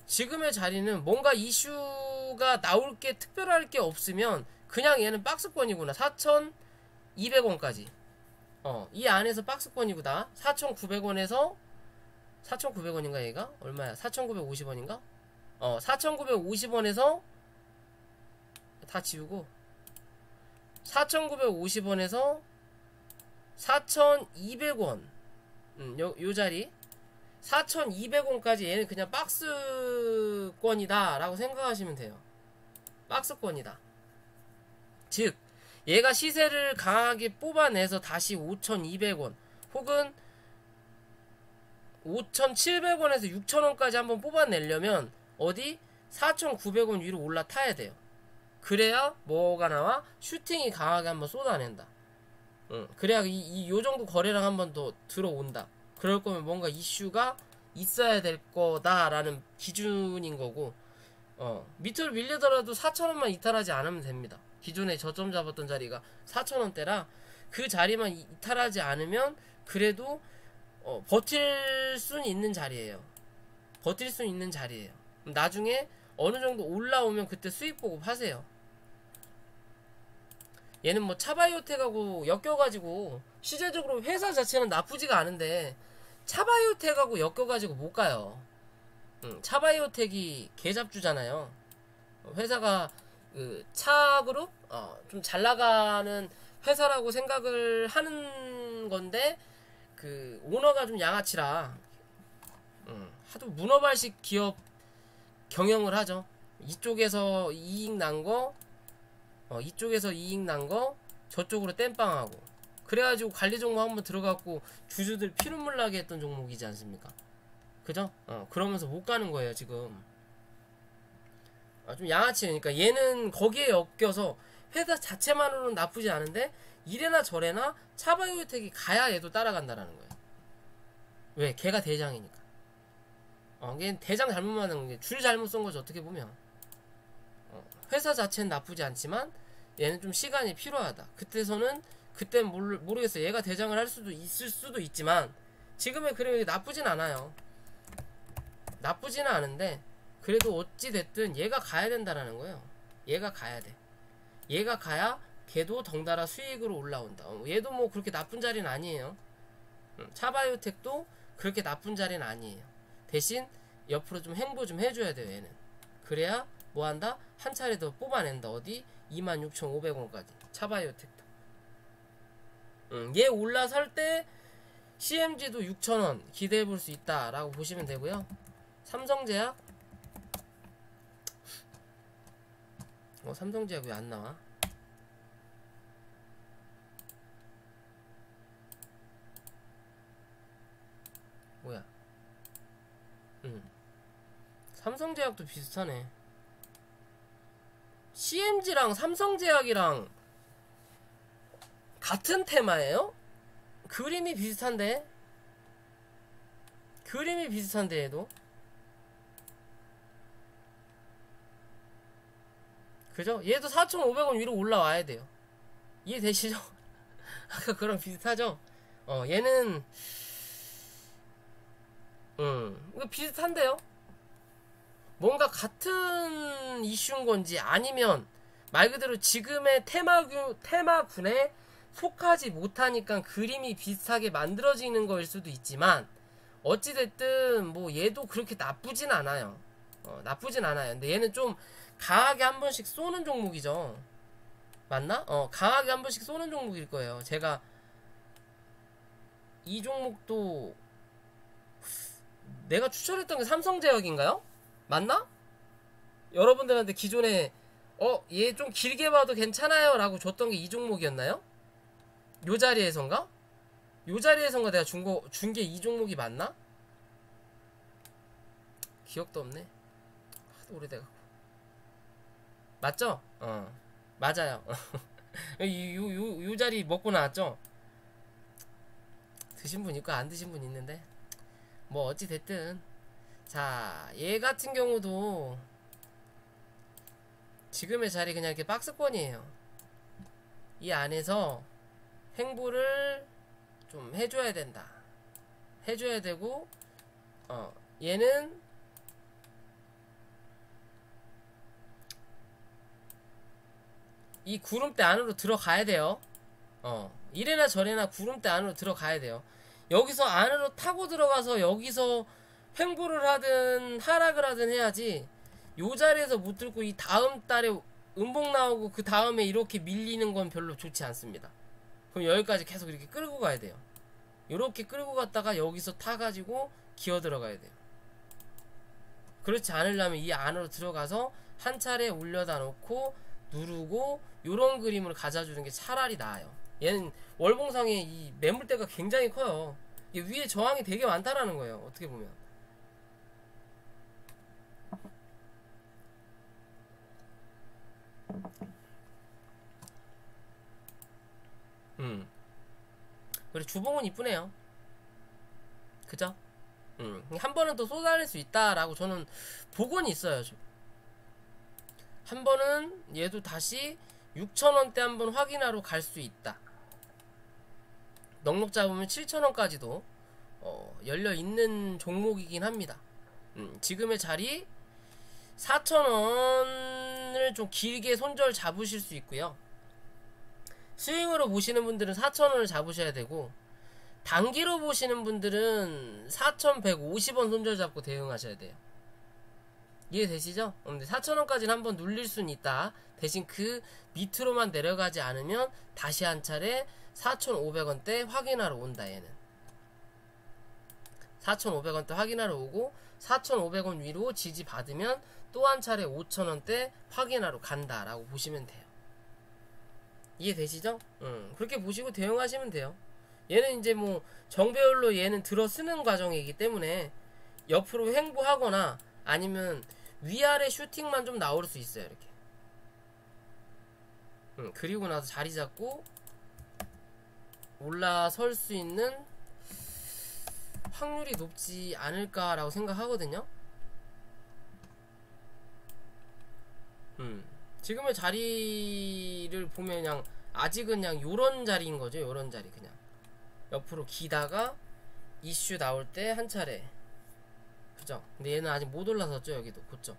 지금의 자리는 뭔가 이슈가 나올 게 특별할 게 없으면 그냥 얘는 박스권이구나. 4,200원까지 이 안에서 박스권이구나. 4,900원에서 4,900원인가 얘가? 얼마야? 4,950원인가? 4,950원에서 다 지우고 4,950원에서 4,200원 요 자리 4,200원까지 얘는 그냥 박스권이다 라고 생각하시면 돼요. 박스권이다. 즉 얘가 시세를 강하게 뽑아내서 다시 5,200원 혹은 5,700원에서 6,000원까지 한번 뽑아내려면 어디 4,900원 위로 올라타야 돼요. 그래야 뭐가 나와? 슈팅이 강하게 한번 쏟아낸다. 그래야 요 정도 거래량 한번 더 들어온다. 그럴 거면 뭔가 이슈가 있어야 될 거다라는 기준인 거고, 밑으로 밀리더라도 4,000원만 이탈하지 않으면 됩니다. 기존에 저점 잡았던 자리가 4,000원대라 그 자리만 이탈하지 않으면 그래도 버틸 수는 있는 자리예요. 버틸 수 있는 자리예요. 나중에 어느 정도 올라오면 그때 수익 보고 파세요. 얘는 뭐 차바이오텍하고 엮여가지고 시제적으로 회사 자체는 나쁘지가 않은데 차바이오텍하고 엮여가지고 못 가요. 차바이오텍이 개잡주잖아요. 회사가 그 차그룹 좀 잘 나가는 회사라고 생각을 하는 건데 그 오너가 좀 양아치라 하도 문어발식 기업 경영을 하죠. 이쪽에서 이익 난 거 이쪽에서 이익 난 거 저쪽으로 땜빵하고 그래가지고 관리 종목 한번 들어갔고 주주들 피눈물 나게 했던 종목이지 않습니까? 그죠? 그러면서 못 가는 거예요 지금. 좀 양아치니까 얘는 거기에 엮여서 회사 자체만으로는 나쁘지 않은데 이래나 저래나 차바이오텍이 가야 얘도 따라간다라는 거예요. 왜? 걔가 대장이니까. 걔 대장 잘못 만든 게 줄 잘못 쓴 거죠. 어떻게 보면 회사 자체는 나쁘지 않지만 얘는 좀 시간이 필요하다. 그때 모르겠어요. 얘가 대장을 할 수도 있을 수도 있지만 지금의 그림이 나쁘진 않아요. 나쁘지는 않은데 그래도 어찌 됐든 얘가 가야 된다라는 거예요. 얘가 가야 돼. 얘가 가야 걔도 덩달아 수익으로 올라온다. 얘도 뭐 그렇게 나쁜 자리는 아니에요. 차바이오텍도 그렇게 나쁜 자리는 아니에요. 대신 옆으로 좀 행보 좀 해줘야 돼요. 얘는 그래야 뭐한다? 한 차례 더 뽑아낸다. 어디? 26,500원까지 차바이오텍도. 얘 올라설 때 CMG도 6,000원 기대해볼 수 있다 라고 보시면 되고요. 삼성제약 삼성제약 왜 안 나와? 뭐야? 삼성제약도 비슷하네. CMG랑 삼성제약이랑 같은 테마예요? 그림이 비슷한데 얘도 그죠? 얘도 4,500원 위로 올라와야 돼요. 이해되시죠? 아까 그랑 비슷하죠? 얘는 이거 비슷한데요? 뭔가 같은 이슈인 건지 아니면 말 그대로 지금의 테마군에 속하지 못하니까 그림이 비슷하게 만들어지는 거일 수도 있지만 어찌됐든 뭐 얘도 그렇게 나쁘진 않아요. 나쁘진 않아요. 근데 얘는 좀 강하게 한 번씩 쏘는 종목이죠. 맞나? 강하게 한 번씩 쏘는 종목일 거예요. 제가 이 종목도 내가 추천했던 게 삼성제약인가요? 맞나? 여러분들한테 기존에 얘 좀 길게 봐도 괜찮아요 라고 줬던 게 이 종목이었나요? 요 자리에선가? 요 자리에선가 내가 준 게 이 종목이 맞나? 기억도 없네. 하도 오래돼갖고. 맞죠? 맞아요. 요 자리 먹고 나왔죠? 드신 분 있고 안 드신 분 있는데 뭐 어찌됐든 자, 얘 같은 경우도 지금의 자리 그냥 이렇게 박스권이에요. 이 안에서 횡보를 좀 해줘야 된다. 해줘야 되고 얘는 이 구름대 안으로 들어가야 돼요. 이래나 저래나 구름대 안으로 들어가야 돼요. 여기서 안으로 타고 들어가서 여기서 횡보를 하든 하락을 하든 해야지. 요 자리에서 못 들고 이 다음 달에 음봉 나오고 그 다음에 이렇게 밀리는 건 별로 좋지 않습니다. 그럼 여기까지 계속 이렇게 끌고 가야 돼요. 이렇게 끌고 갔다가 여기서 타가지고 기어 들어가야 돼요. 그렇지 않으려면 이 안으로 들어가서 한 차례 올려다 놓고 누르고 요런 그림을 가져주는 게 차라리 나아요. 얘는 월봉상에 이 매물대가 굉장히 커요. 이게 위에 저항이 되게 많다라는 거예요. 어떻게 보면. 그리고 주봉은 이쁘네요. 그죠? 한 번은 또 쏟아낼 수 있다라고 저는 보고는 있어요. 한 번은 얘도 다시 6,000원대 한번 확인하러 갈 수 있다. 넉넉 잡으면 7,000원까지도 열려있는 종목이긴 합니다. 지금의 자리 4,000원을 좀 길게 손절 잡으실 수 있고요. 스윙으로 보시는 분들은 4,000원을 잡으셔야 되고, 단기로 보시는 분들은 4,150원 손절 잡고 대응하셔야 돼요. 이해되시죠? 근데 4,000원까지는 한번 눌릴 수는 있다. 대신 그 밑으로만 내려가지 않으면 다시 한 차례 4,500원대 확인하러 온다. 얘는 4,500원대 확인하러 오고 4,500원 위로 지지 받으면 또 한 차례 5,000원대 확인하러 간다라고 보시면 돼요. 이해되시죠? 그렇게 보시고 대응하시면 돼요. 얘는 이제 뭐 정배열로 얘는 들어쓰는 과정이기 때문에 옆으로 횡보하거나 아니면 위아래 슈팅만 좀 나올 수 있어요. 이렇게. 그리고 나서 자리 잡고 올라설 수 있는 확률이 높지 않을까라고 생각하거든요. 지금의 자리를 보면 그냥 아직은 그냥 요런 자리인 거죠. 요런 자리 그냥 옆으로 기다가 이슈 나올 때 한 차례. 그죠? 근데 얘는 아직 못 올라섰죠. 여기도 고점.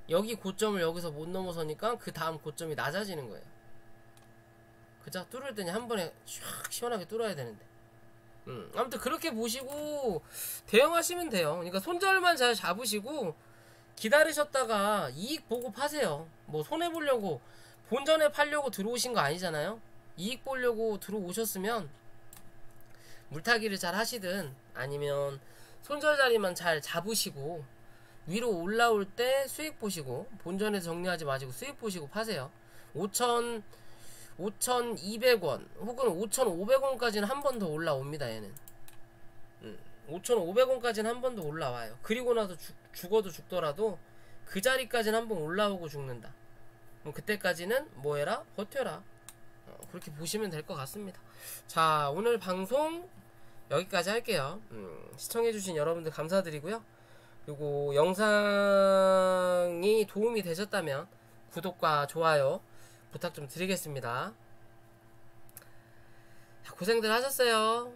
여기 고점을 여기서 못 넘어서니까 그 다음 고점이 낮아지는 거예요. 그죠? 뚫을 때는 한 번에 샥 시원하게 뚫어야 되는데. 아무튼 그렇게 보시고 대응하시면 돼요. 그러니까 손절만 잘 잡으시고 기다리셨다가 이익 보고 파세요. 뭐 손해보려고 본전에 팔려고 들어오신 거 아니잖아요. 이익 보려고 들어오셨으면 물타기를 잘 하시든 아니면 손절 자리만 잘 잡으시고 위로 올라올 때 수익 보시고 본전에서 정리하지 마시고 수익 보시고 파세요. 5,200원 혹은 5,500원까지는 한 번 더 올라옵니다. 얘는 5,500원까지는 한 번 더 올라와요. 그리고 나서 죽어도 죽더라도 그 자리까지는 한 번 올라오고 죽는다. 그럼 그때까지는 뭐해라? 버텨라. 그렇게 보시면 될 것 같습니다. 자, 오늘 방송 여기까지 할게요. 시청해주신 여러분들 감사드리고요. 그리고 영상이 도움이 되셨다면 구독과 좋아요 부탁 좀 드리겠습니다. 고생들 하셨어요.